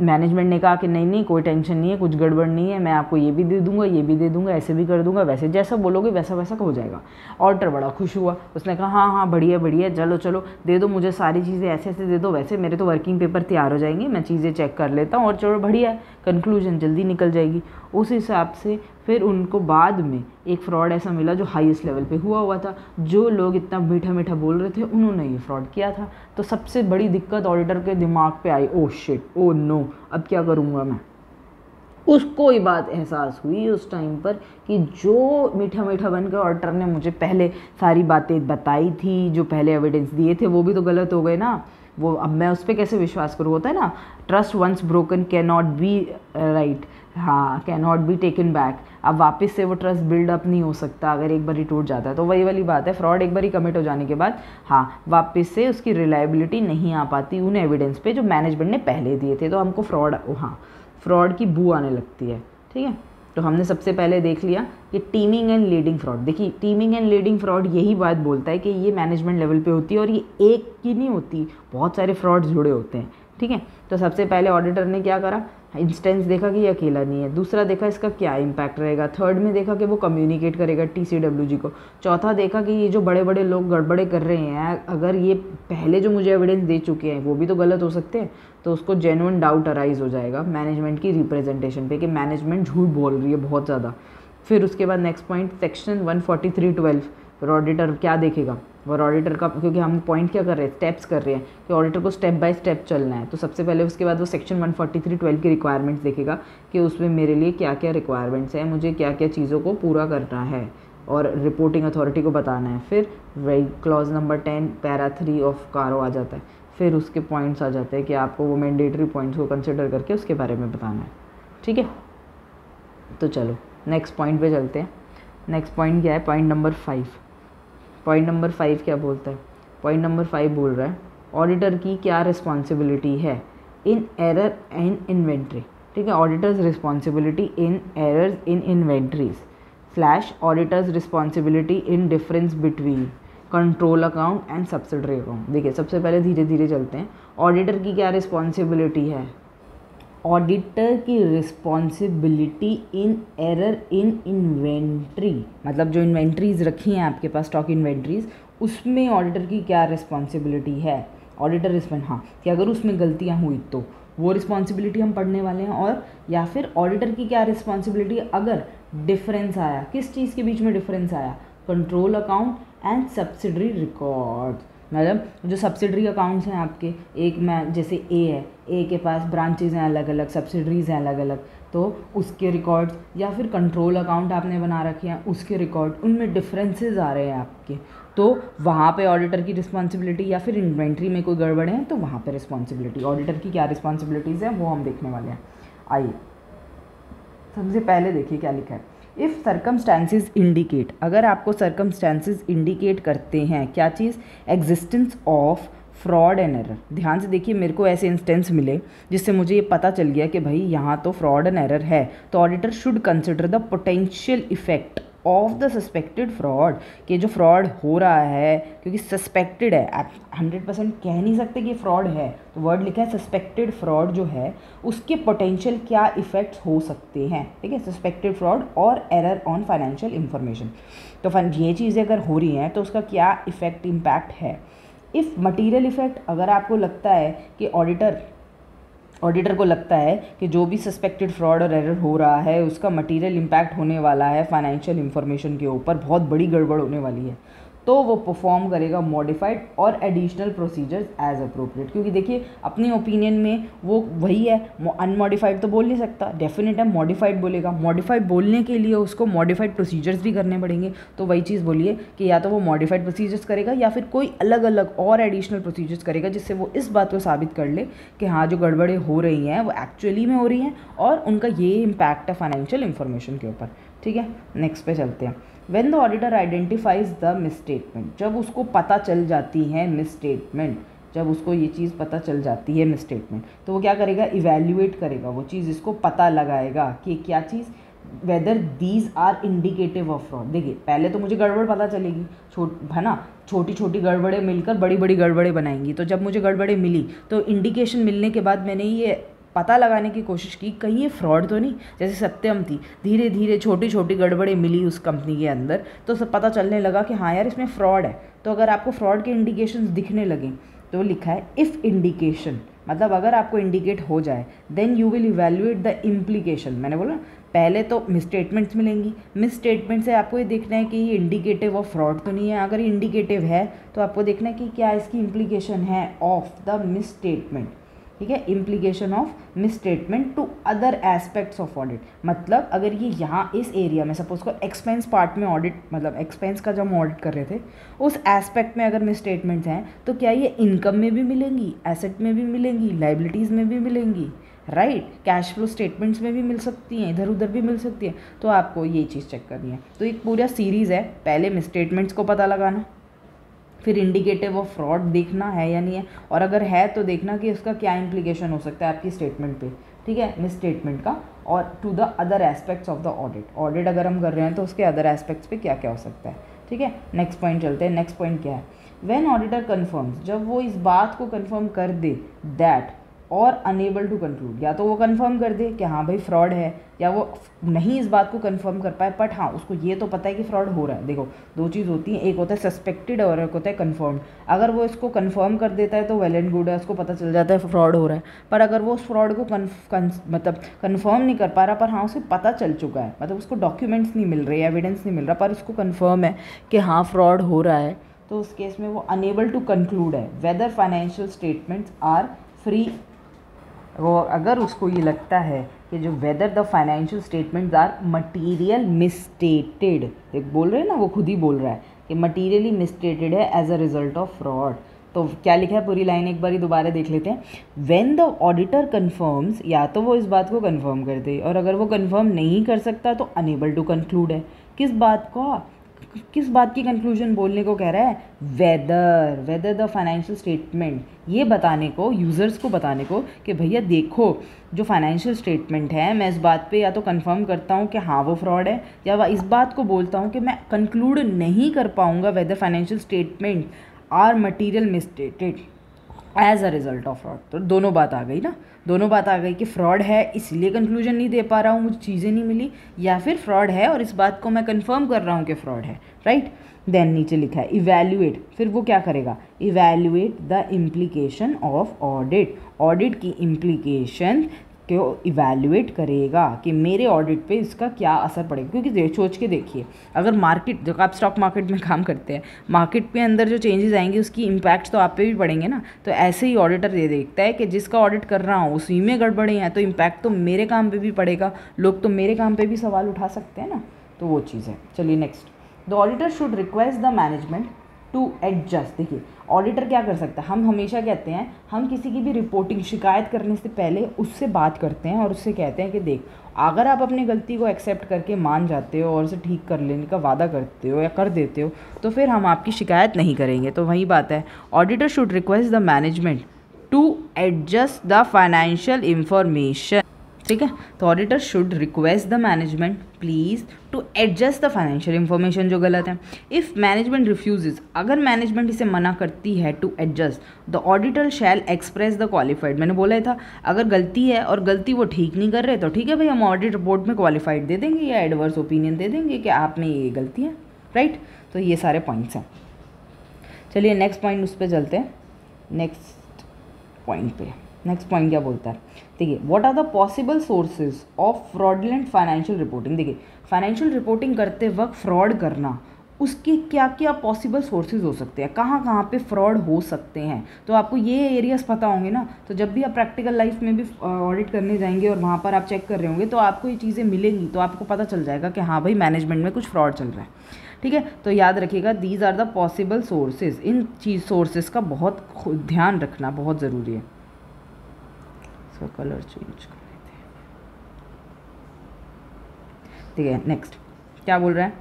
मैनेजमेंट ने कहा कि नहीं कोई टेंशन नहीं है, कुछ गड़बड़ नहीं है, मैं आपको ये भी दे दूंगा, ये भी दे दूंगा, ऐसे भी कर दूंगा, वैसे जैसा बोलोगे वैसा वैसा हो जाएगा। ऑडिटर बड़ा खुश हुआ, उसने कहा हाँ बढ़िया, चलो दे दो मुझे सारी चीज़ें, ऐसे दे दो, वैसे मेरे तो वर्किंग पेपर तैयार हो जाएंगे, मैं चीज़ें चेक कर लेता हूँ और चलो बढ़िया, कंक्लूजन जल्दी निकल जाएगी। उस हिसाब से फिर उनको बाद में एक फ्रॉड ऐसा मिला जो हाईएस्ट लेवल पे हुआ था। जो लोग इतना मीठा बोल रहे थे उन्होंने ये फ्रॉड किया था। तो सबसे बड़ी दिक्कत ऑडिटर के दिमाग पे आई, ओ शिट, ओ नो, अब क्या करूँगा मैं। उसको ये बात एहसास हुई उस टाइम पर कि जो मीठा बनकर ऑडिटर ने मुझे पहले सारी बातें बताई थी, जो पहले एविडेंस दिए थे, वो भी तो गलत हो गए ना। वो अब मैं उस पर कैसे विश्वास करूँ, होता है ना, trust once broken can not be right, हाँ, can not be taken back. अब वापस से वो ट्रस्ट बिल्डअप नहीं हो सकता अगर एक बार ही टूट जाता है। तो वही वाली बात है, फ्रॉड एक बार ही कमिट हो जाने के बाद हाँ वापस से उसकी रिलायबिलिटी नहीं आ पाती उन एविडेंस पे जो मैनेजमेंट ने पहले दिए थे। तो हमको फ्रॉड की बू आने लगती है। ठीक है, तो हमने सबसे पहले देख लिया कि टीमिंग एंड लीडिंग फ्रॉड। देखिए टीमिंग एंड लीडिंग फ्रॉड यही बात बोलता है कि ये मैनेजमेंट लेवल पे होती है और ये एक की नहीं होती, बहुत सारे फ्रॉड्स जुड़े होते हैं। ठीक है, तो सबसे पहले ऑडिटर ने क्या करा, इंस्टेंस देखा कि ये अकेला नहीं है। दूसरा देखा इसका क्या इम्पैक्ट रहेगा। थर्ड में देखा कि वो कम्युनिकेट करेगा TCWG को। चौथा देखा कि ये जो बड़े बड़े लोग गड़बड़े कर रहे हैं, अगर ये पहले जो मुझे एविडेंस दे चुके हैं वो भी तो गलत हो सकते हैं, तो उसको जेन्युइन डाउट अराइज हो जाएगा मैनेजमेंट की रिप्रेजेंटेशन पे कि मैनेजमेंट झूठ बोल रही है बहुत ज़्यादा। फिर उसके बाद नेक्स्ट पॉइंट, सेक्शन 143(12) फिर ऑडिटर क्या देखेगा, और ऑडिटर का, क्योंकि हम पॉइंट क्या कर रहे हैं, स्टेप्स कर रहे हैं कि ऑडिटर को स्टेप बाय स्टेप चलना है। तो सबसे पहले उसके बाद वो सेक्शन 143(12) की रिक्वायरमेंट्स देखेगा कि उसमें मेरे लिए क्या क्या रिक्वायरमेंट्स हैं, मुझे क्या क्या चीज़ों को पूरा करना है और रिपोर्टिंग अथॉरिटी को बताना है। फिर वही क्लॉज नंबर 10 पैरा 3 ऑफ कारो आ जाता है। फिर उसके पॉइंट्स आ जाते हैं कि आपको वो मैंडेटरी पॉइंट्स को कंसिडर करके उसके बारे में बताना है। ठीक है, तो चलो नेक्स्ट पॉइंट पे चलते हैं। नेक्स्ट पॉइंट क्या है, पॉइंट नंबर 5। पॉइंट नंबर 5 क्या बोलता है, पॉइंट नंबर 5 बोल रहा है ऑडिटर की क्या रिस्पॉन्सिबिलिटी है इन एरर इन इन्वेंट्री। ठीक है, auditors responsibility in errors in inventories / auditors responsibility in difference between control account and subsidiary account. देखिए सबसे पहले धीरे धीरे चलते हैं, ऑडिटर की क्या रिस्पॉन्सिबिलिटी है। ऑडिटर की responsibility in error in inventory, मतलब जो इन्वेंट्रीज रखी हैं आपके पास, स्टॉक इन्वेंट्रीज, उसमें ऑडिटर की क्या रिस्पॉन्सिबिलिटी है। ऑडिटर रिस्पॉन्स, हाँ, कि अगर उसमें गलतियाँ हुई तो वो रिस्पॉन्सिबिलिटी हम पढ़ने वाले हैं। और या फिर ऑडिटर की क्या रिस्पॉन्सिबिलिटी, अगर डिफरेंस आया, किस चीज़ के बीच में डिफरेंस आया, control account and subsidiary records. मतलब जो सब्सिडरी अकाउंट्स हैं आपके, एक में जैसे ए है, ए के पास ब्रांचेज हैं अलग अलग, सब्सिडरीज हैं अलग अलग, तो उसके रिकॉर्ड्स, या फिर कंट्रोल अकाउंट आपने बना रखे हैं उसके रिकॉर्ड, उनमें डिफरेंसेस आ रहे हैं आपके, तो वहाँ पे ऑडिटर की रिस्पॉन्सिबिलिटी, या फिर इन्वेंट्री में कोई गड़बड़ है तो वहाँ पे रिस्पॉन्सिबिलिटी, ऑडिटर की क्या रिस्पॉन्सिबिलिटीज़ हैं वो हम देखने वाले हैं। आइए सबसे पहले देखिए क्या लिखा है। इफ़ सर्कमस्टांसिस इंडिकेट, अगर आपको सर्कमस्टांसिस इंडिकेट करते हैं क्या चीज़, existence of fraud and error. ध्यान से देखिए, मेरे को ऐसे इंस्टेंस मिले जिससे मुझे ये पता चल गया कि भाई यहाँ तो फ्रॉड एंड एरर है, तो auditor should consider the potential effect of the suspected fraud, कि जो फ्रॉड हो रहा है, क्योंकि सस्पेक्टेड है, आप 100% कह नहीं सकते कि फ्रॉड है, तो वर्ड लिखा है सस्पेक्टेड फ्रॉड जो है उसके पोटेंशियल क्या इफ़ेक्ट्स हो सकते हैं, ठीक है, सस्पेक्टेड फ्रॉड और एरर ऑन फाइनेंशियल इंफॉर्मेशन। तो ये चीज़ें अगर हो रही हैं तो उसका क्या इफ़ेक्ट इम्पैक्ट है। इफ़ मटीरियल इफ़ेक्ट, अगर आपको लगता है कि ऑडिटर को लगता है कि जो भी सस्पेक्टेड फ्रॉड और एरर हो रहा है उसका मटेरियल इम्पैक्ट होने वाला है फाइनेंशियल इंफॉर्मेशन के ऊपर, बहुत बड़ी गड़बड़ होने वाली है, तो वो परफॉर्म करेगा मॉडिफाइड और एडिशनल प्रोसीजर्स एज अप्रोप्रिएट। क्योंकि देखिए अपने ओपिनियन में वो वही है, अनमॉडिफाइड तो बोल नहीं सकता, डेफिनेट है मॉडिफाइड बोलेगा। मॉडिफाइड बोलने के लिए उसको मॉडिफाइड प्रोसीजर्स भी करने पड़ेंगे, तो वही चीज़ बोलिए कि या तो वो मॉडिफाइड प्रोसीजर्स करेगा या फिर कोई अलग अलग और एडिशनल प्रोसीजर्स करेगा, जिससे वो इस बात को साबित कर ले कि हाँ जो गड़बड़ें हो रही हैं वो एक्चुअली में हो रही हैं और उनका ये इम्पैक्ट है फाइनेंशियल इंफॉर्मेशन के ऊपर। ठीक है, नेक्स्ट पे चलते हैं। When the auditor identifies the misstatement, जब उसको पता चल जाती है misstatement, जब उसको ये चीज़ पता चल जाती है misstatement, तो वो क्या करेगा, इवेल्युएट करेगा वो चीज़, इसको पता लगाएगा कि क्या चीज़, whether these are indicative of fraud. देखिए पहले तो मुझे गड़बड़ पता चलेगी, है ना, छोटी छोटी गड़बड़ें मिलकर बड़ी बड़ी गड़बड़ें बनाएंगी, तो जब मुझे गड़बड़ें मिली तो इंडिकेशन मिलने के बाद मैंने ये पता लगाने की कोशिश की कहीं ये फ्रॉड तो नहीं। जैसे सत्यम थी, धीरे धीरे छोटी छोटी गड़बड़ें मिली उस कंपनी के अंदर, तो सब पता चलने लगा कि हाँ यार इसमें फ्रॉड है। तो अगर आपको फ्रॉड के इंडिकेशंस दिखने लगे तो लिखा है इफ़ इंडिकेशन, मतलब अगर आपको इंडिकेट हो जाए then you will evaluate the implication. मैंने बोला पहले तो मिसस्टेटमेंट्स मिलेंगी, मिसस्टेटमेंट से आपको ये देखना है कि ये इंडिकेटिव ऑफ फ्रॉड तो नहीं है, अगर इंडिकेटिव है तो आपको देखना है कि क्या इसकी इम्प्लीकेशन है ऑफ द मिसस्टेटमेंट। ठीक है, implication of misstatement to other aspects of audit. मतलब अगर ये यहाँ इस एरिया में सपोज को एक्सपेंस पार्ट में ऑडिट, मतलब एक्सपेंस का जब हम ऑडिट कर रहे थे उस एस्पेक्ट में अगर मिसस्टेटमेंट्स हैं तो क्या ये इनकम में भी मिलेंगी, एसेट में भी मिलेंगी, लाइबिलिटीज़ में भी मिलेंगी, राइट, कैश फ्लो स्टेटमेंट्स में भी मिल सकती हैं, इधर उधर भी मिल सकती हैं। तो आपको ये चीज़ चेक करनी है। तो एक पूरा सीरीज़ है, पहले मिसस्टेटमेंट्स को पता लगाना, फिर इंडिकेटिव ऑफ फ्रॉड देखना है या नहीं है, और अगर है तो देखना कि उसका क्या इम्प्लीकेशन हो सकता है आपकी स्टेटमेंट पे, ठीक है, मिस स्टेटमेंट का, और to the other aspects of the audit अगर हम कर रहे हैं तो उसके अदर एस्पेक्ट्स पे क्या क्या हो सकता है। ठीक है, नेक्स्ट पॉइंट चलते हैं। नेक्स्ट पॉइंट क्या है, व्हेन ऑडिटर कन्फर्म्स, जब वो इस बात को कन्फर्म कर दे दैट और अनेबल टू कंक्लूड, या तो वो कंफर्म कर दे कि हाँ भाई फ्रॉड है, या वो नहीं इस बात को कंफर्म कर पाए बट हाँ उसको ये तो पता है कि फ्रॉड हो रहा है। देखो दो चीज़ होती हैं, एक होता है सस्पेक्टेड और एक होता है कंफर्म्ड। अगर वो इसको कंफर्म कर देता है तो वेल एंड गुड है, उसको पता चल जाता है फ्रॉड हो रहा है। पर अगर वो उस फ्रॉड को मतलब कंफर्म नहीं कर पा रहा, पर हाँ उसे पता चल चुका है, मतलब उसको डॉक्यूमेंट्स नहीं मिल रहे, एविडेंस नहीं मिल रहा, पर उसको कंफर्म है कि हाँ फ्रॉड हो रहा है, तो उस केस में वो अनेबल टू कंक्लूड है whether financial statements are free. वो अगर उसको ये लगता है कि जो whether the financial statements are material misstated, एक बोल रहे हैं ना, वो खुद ही बोल रहा है कि मटीरियली मिसस्टेटेड है as a result of fraud. तो क्या लिखा है, पूरी लाइन एक बार दोबारा देख लेते हैं। व्हेन द ऑडिटर कन्फर्म्स, या तो वो इस बात को कन्फर्म कर दे, और अगर वो कन्फर्म नहीं कर सकता तो अनेबल टू कंक्लूड है। किस बात की कंक्लूजन बोलने को कह रहा है, वेदर द फाइनेंशियल स्टेटमेंट, ये बताने को, यूज़र्स को बताने को कि भैया देखो जो फाइनेंशियल स्टेटमेंट है, मैं इस बात पे या तो कंफर्म करता हूँ कि हाँ वो फ्रॉड है, या इस बात को बोलता हूँ कि मैं कंक्लूड नहीं कर पाऊँगा whether financial statement are material misstated. As a result of fraud. तो दोनों बात आ गई ना, दोनों बात आ गई कि फ्रॉड है इसलिए कंक्लूजन नहीं दे पा रहा हूँ, मुझे चीज़ें नहीं मिली, या फिर फ्रॉड है और इस बात को मैं कंफर्म कर रहा हूँ कि फ्रॉड है, राइट। देन नीचे लिखा है इवैल्यूएट, फिर वो क्या करेगा, evaluate the implication of audit, audit की इम्प्लीकेशन को इवैल्यूएट करेगा कि मेरे ऑडिट पे इसका क्या असर पड़ेगा। क्योंकि सोच के देखिए, अगर मार्केट, जब आप स्टॉक मार्केट में काम करते हैं, मार्केट पे अंदर जो चेंजेस आएंगे उसकी इम्पैक्ट तो आप पे भी पड़ेंगे ना। तो ऐसे ही ऑडिटर ये देखता है कि जिसका ऑडिट कर रहा हूँ उसी में गड़बड़े हैं, तो इम्पैक्ट तो मेरे काम पे भी पड़ेगा, लोग तो मेरे काम पे भी सवाल उठा सकते हैं ना, तो वो चीज़ है। चलिए next, the auditor should request the management to adjust. देखिए ऑडिटर क्या कर सकता है, हम हमेशा कहते हैं, हम किसी की भी रिपोर्टिंग शिकायत करने से पहले उससे बात करते हैं और उससे कहते हैं कि देख, अगर आप अपनी गलती को एक्सेप्ट करके मान जाते हो और उसे ठीक कर लेने का वादा करते हो या कर देते हो, तो फिर हम आपकी शिकायत नहीं करेंगे। तो वही बात है, auditor should request the management to adjust the financial information, ठीक है। तो auditor should request the management please to adjust the financial information जो गलत है। इफ़ मैनेजमेंट रिफ्यूजेज, अगर मैनेजमेंट इसे मना करती है to adjust, the auditor shall express the qualified. मैंने बोला था अगर गलती है और गलती वो ठीक नहीं कर रहे तो ठीक है भाई, हम ऑडिट रिपोर्ट में क्वालिफाइड दे देंगे या एडवर्स ओपिनियन दे देंगे कि आप में ये गलती है, राइट। तो ये सारे पॉइंट्स हैं। चलिए नेक्स्ट पॉइंट उस पर चलते हैं, नेक्स्ट पॉइंट पे। नेक्स्ट पॉइंट क्या बोलता है, देखिए what are the possible sources of fraudulent financial reporting. देखिए फाइनेंशियल रिपोर्टिंग करते वक्त फ्रॉड करना, उसके क्या क्या पॉसिबल सोर्सेज हो सकते हैं, कहाँ कहाँ पे फ्रॉड हो सकते हैं। तो आपको ये एरियाज पता होंगे ना, तो जब भी आप प्रैक्टिकल लाइफ में भी ऑडिट करने जाएंगे और वहाँ पर आप चेक कर रहे होंगे तो आपको ये चीज़ें मिलेंगी, तो आपको पता चल जाएगा कि हाँ भाई मैनेजमेंट में कुछ फ्रॉड चल रहा है, ठीक है। तो याद रखिएगा these are the possible sources, इन चीज़ सोर्सेज का बहुत ध्यान रखना बहुत ज़रूरी है। कलर चेंज कर लेते हैं, ठीक है। नेक्स्ट क्या बोल रहा है,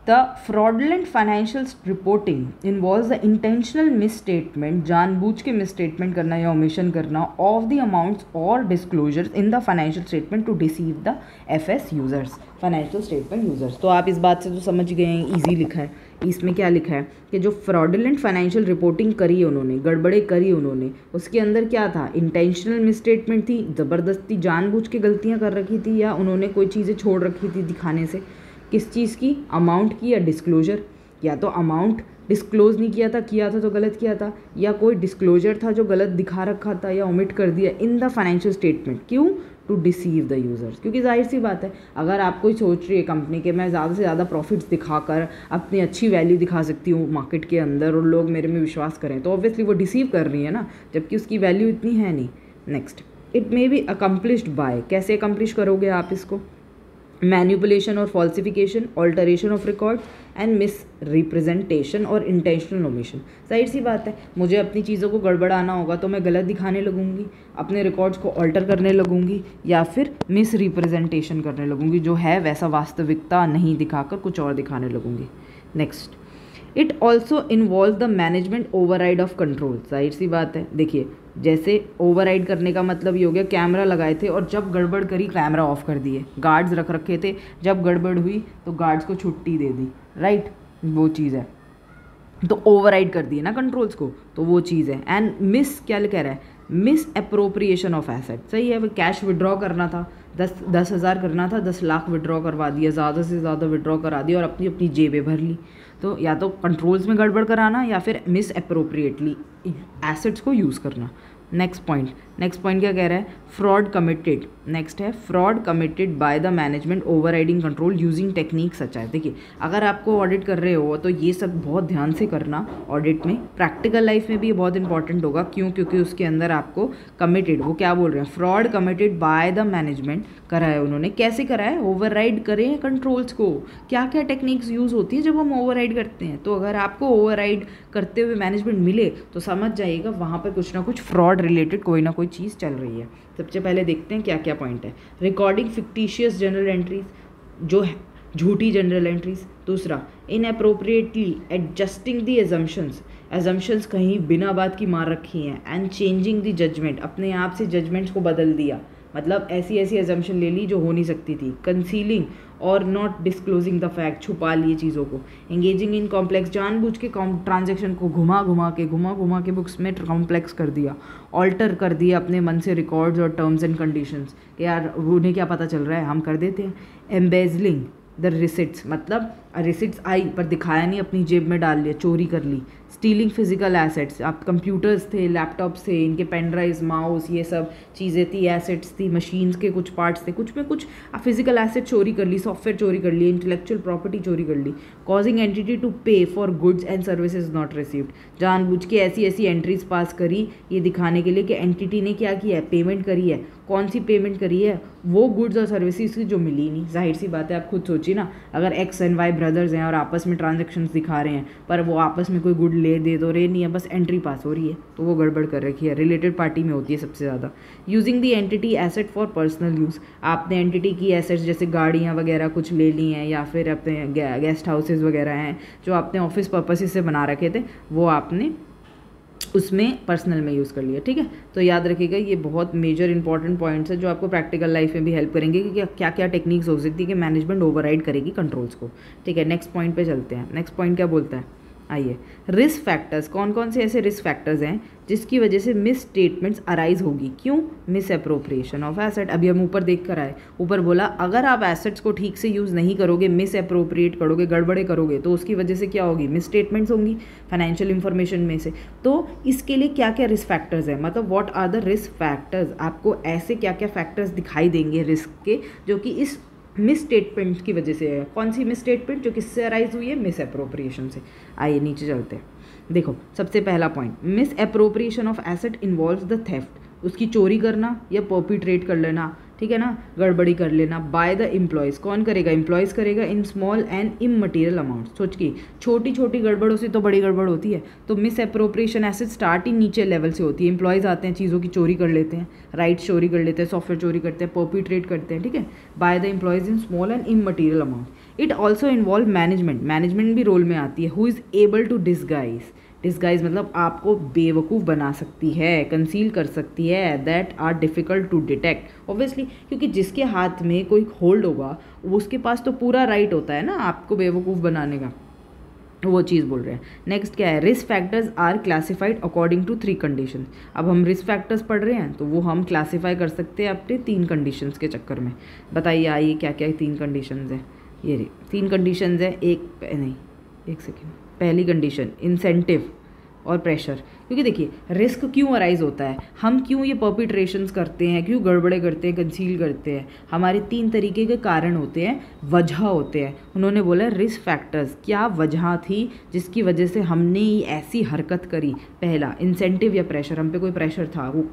the fraudulent financial reporting involves the intentional misstatement, जानबूझ के मिसस्टेटमेंट करना या ओमिशन करना ऑफ द अमाउंट्स और disclosures in the financial statement to deceive the FS users, financial statement users. तो आप इस बात से तो समझ गए हैं, ईजी लिखा है। इसमें क्या लिखा है कि जो फ्रॉडलेंट फाइनेंशियल रिपोर्टिंग करी उन्होंने, गड़बड़े करी उन्होंने, उसके अंदर क्या था, इंटेंशनल मिसस्टेटमेंट थी, ज़बरदस्ती जानबूझ के गलतियाँ कर रखी थी, या उन्होंने कोई चीज़ें छोड़ रखी थी दिखाने से, किस चीज़ की, अमाउंट की या डिस्क्लोजर। या तो अमाउंट डिस्क्लोज नहीं किया था तो गलत किया था, या कोई डिस्क्लोजर था जो गलत दिखा रखा था या ओमिट कर दिया इन द फाइनेंशियल स्टेटमेंट। क्यों, टू डिसीव द यूज़र्स। क्योंकि जाहिर सी बात है, अगर आप कोई सोच रही है कंपनी के मैं ज़्यादा से ज़्यादा प्रॉफिट्स दिखाकर अपनी अच्छी वैल्यू दिखा सकती हूँ मार्केट के अंदर और लोग मेरे में विश्वास करें, तो ऑब्वियसली वो डिसीव कर रही है ना, जबकि उसकी वैल्यू इतनी है नहीं। Next, it may be accomplished by, कैसे अकम्प्लिश करोगे आप इसको, मैनिपुलेशन और falsification, alteration of records and misrepresentation और इंटेंशनल ओमिशन। जाहिर सी बात है, मुझे अपनी चीज़ों को गड़बड़ाना होगा तो मैं गलत दिखाने लगूंगी, अपने रिकॉर्ड्स को ऑल्टर करने लगूंगी, या फिर मिस रिप्रेजेंटेशन करने लगूंगी, जो है वैसा वास्तविकता नहीं दिखाकर कुछ और दिखाने लगूंगी। Next, it also involve the management override of control. जाहिर सी बात है, देखिए जैसे ओवरराइड करने का मतलब ये हो गया, कैमरा लगाए थे और जब गड़बड़ करी कैमरा ऑफ कर दिए, गार्ड्स रख रखे थे, जब गड़बड़ हुई तो गार्ड्स को छुट्टी दे दी, राइट, वो चीज़ है। तो ओवरराइड कर दिए ना कंट्रोल्स को, तो वो चीज़ है। एंड मिस क्या कह रहा है, मिस अप्रोप्रिएशन ऑफ एसेट। सही है, कैश विड्रॉ करना था, 10,000 करना था, 10 लाख विड्रॉ करवा दिया, ज़्यादा से ज़्यादा विड्रॉ करा दिया और अपनी अपनी जेबें भर ली। तो या तो कंट्रोल्स में गड़बड़ कराना या फिर मिस अप्रोप्रिएटली एसेट्स को यूज़ करना। नेक्स्ट पॉइंट क्या कह रहा है, फ्रॉड कमिटेड। नेक्स्ट है fraud committed by the management overriding control using technique सच है। देखिए अगर आपको ऑडिट कर रहे हो तो ये सब बहुत ध्यान से करना ऑडिट में, प्रैक्टिकल लाइफ में भी ये बहुत इंपॉर्टेंट होगा। क्यों, क्योंकि उसके अंदर आपको कमिटेड, वो क्या बोल रहे हैं, fraud committed by the management करा है उन्होंने। कैसे करा है, ओवरराइड करे हैं कंट्रोल्स को। क्या क्या टेक्निक्स यूज़ होती है जब हम ओवरराइड करते हैं, तो अगर आपको ओवरराइड करते हुए मैनेजमेंट मिले तो समझ जाइएगा वहाँ पर कुछ ना कुछ फ्रॉड रिलेटेड कोई ना कोई चीज़ चल रही है। सबसे पहले देखते हैं क्या क्या पॉइंट है। रिकॉर्डिंग फिक्टिशियस जनरल एंट्रीज, जो है झूठी जनरल एंट्रीज। दूसरा, इनअप्रोप्रिएटली एडजस्टिंग दी एजम्पशंस कहीं बिना बात की मार रखी हैं। एंड चेंजिंग दी जजमेंट, अपने आप से जजमेंट्स को बदल दिया, मतलब ऐसी ऐसी एजम्पशन ले ली जो हो नहीं सकती थी। कंसीलिंग और नॉट डिस्क्लोजिंग द फैक्ट, छुपा लिए चीज़ों को। एंगेजिंग इन कॉम्प्लेक्स, जानबूझ के ट्रांजेक्शन को घुमा घुमा के बुक्स में कॉम्प्लेक्स कर दिया, ऑल्टर कर दिया अपने मन से रिकॉर्ड्स और टर्म्स एंड कंडीशंस कि यार उन्हें क्या पता चल रहा है, हम कर देते हैं। एम्बेजलिंग द रिसिट्स, मतलब रिसिट्स आई पर दिखाया नहीं, अपनी जेब में डाल लिया, चोरी कर ली। स्टीलिंग फिजिकल एसेट्स, आप कंप्यूटर्स थे, लैपटॉप्स थे, इनके पेन ड्राइव्स, माउस, ये सब चीज़ें थी, एसेट्स थी, मशीन्स के कुछ पार्ट्स थे, कुछ में कुछ फिजिकल एसेट चोरी कर ली, सॉफ्टवेयर चोरी कर ली, इंटेलेक्चुअल प्रॉपर्टी चोरी कर ली। कॉजिंग एंटिटी टू पे for goods and services not received, जानबूझ के ऐसी ऐसी एंट्रीज पास करी ये दिखाने के लिए कि एंटिटी ने क्या किया है, पेमेंट करी है। कौन सी पेमेंट करी है, वो गुड्स और सर्विसेज की जो मिली नहीं। जाहिर सी बात है, आप खुद सोचिए ना, अगर एक्स एंड वाई ब्रदर्स हैं और आपस में ट्रांजेक्शन्स दिखा रहे हैं पर वो आपस में कोई गुड ले दे तो रहे नहीं है, बस एंट्री पास हो रही है, तो वो गड़बड़ कर रखी है। रिलेटेड पार्टी में होती है सबसे ज़्यादा। Using the entity asset for personal use, आपने एंटिटी की एसेट्स जैसे गाड़ियाँ वगैरह कुछ ले ली हैं या फिर अपने गेस्ट हाउसेज वगैरह हैं जो आपने ऑफिस पर्पसेस से बना रखे थे, वो आपने उसमें पर्सनल में यूज़ कर लिया। ठीक है, तो याद रखिएगा ये बहुत मेजर इंपॉर्टेंट पॉइंट्स है जो आपको प्रैक्टिकल लाइफ में भी हेल्प करेंगे कि क्या क्या टेक्निक्स हो सकती है कि मैनेजमेंट ओवरराइड करेगी कंट्रोल्स को। ठीक है, नेक्स्ट पॉइंट पे चलते हैं। नेक्स्ट पॉइंट क्या बोलता है, आइए। रिस्क फैक्टर्स, कौन कौन से ऐसे रिस्क फैक्टर्स हैं जिसकी वजह से मिस स्टेटमेंट्स अराइज होगी। क्यों, मिस अप्रोप्रिएशन ऑफ एसेट। अभी हम ऊपर देख कर आए, ऊपर बोला अगर आप एसेट्स को ठीक से यूज़ नहीं करोगे, मिस अप्रोप्रिएट करोगे, गड़बड़े करोगे, तो उसकी वजह से क्या होगी, मिस स्टेटमेंट्स होंगी फाइनेंशियल इंफॉर्मेशन में से। तो इसके लिए क्या क्या रिस्क फैक्टर्स हैं, मतलब what are the risk factors, आपको ऐसे क्या क्या फैक्टर्स दिखाई देंगे रिस्क के जो कि इस मिस स्टेटमेंट की वजह से है। कौन सी मिस स्टेटमेंट, जो किससे अराइज हुई है, मिस अप्रोप्रिएशन से। आइए नीचे चलते हैं। देखो सबसे पहला point, miss appropriation of asset involves the theft, उसकी चोरी करना या परपिट्रेट कर लेना, ठीक है ना, गड़बड़ी कर लेना। बाय द एम्प्लॉयज़, कौन करेगा, एम्प्लॉयज़ करेगा। इन स्मॉल एंड इमटेरियल अमाउंट, सोच के छोटी छोटी गड़बड़ों से तो बड़ी गड़बड़ होती है। तो मिस अप्रोप्रिएशन एसेट स्टार्ट ही नीचे लेवल से होती है। एम्प्लॉयज़ आते हैं, चीज़ों की चोरी कर लेते हैं, राइट्स चोरी कर लेते हैं, सॉफ्टवेयर चोरी करते हैं, परपिट्रेट करते हैं। ठीक है, by the employees in small and immaterial amount. It also involve management, management भी रोल में आती है। Who is able to disguise, disguise मतलब आपको बेवकूफ़ बना सकती है, कंसील कर सकती है, that are difficult to detect. Obviously, क्योंकि जिसके हाथ में कोई होल्ड होगा उसके पास तो पूरा राइट होता है ना आपको बेवकूफ़ बनाने का, वो चीज़ बोल रहे हैं। नेक्स्ट क्या है, risk factors are classified according to 3 condition. अब हम रिस्क फैक्टर्स पढ़ रहे हैं तो वो हम क्लासीफाई कर सकते हैं अपने 3 कंडीशंस के चक्कर में। बताइए आइए क्या क्या 3 कंडीशंस हैं। ये 3 कंडीशंस हैं, एक सेकेंड। पहली कंडीशन, इंसेंटिव और प्रेशर। क्योंकि देखिए रिस्क क्यों अराइज होता है, हम क्यों ये परपिट्रेशंस करते हैं, क्यों गड़बड़े करते हैं, कंसील करते हैं, हमारे 3 तरीके के कारण होते हैं, वजह होते हैं। उन्होंने बोला रिस्क फैक्टर्स, क्या वजह थी जिसकी वजह से हमने ये ऐसी हरकत करी। पहला इंसेंटिव या प्रेशर, हम पे कोई प्रेशर था, वो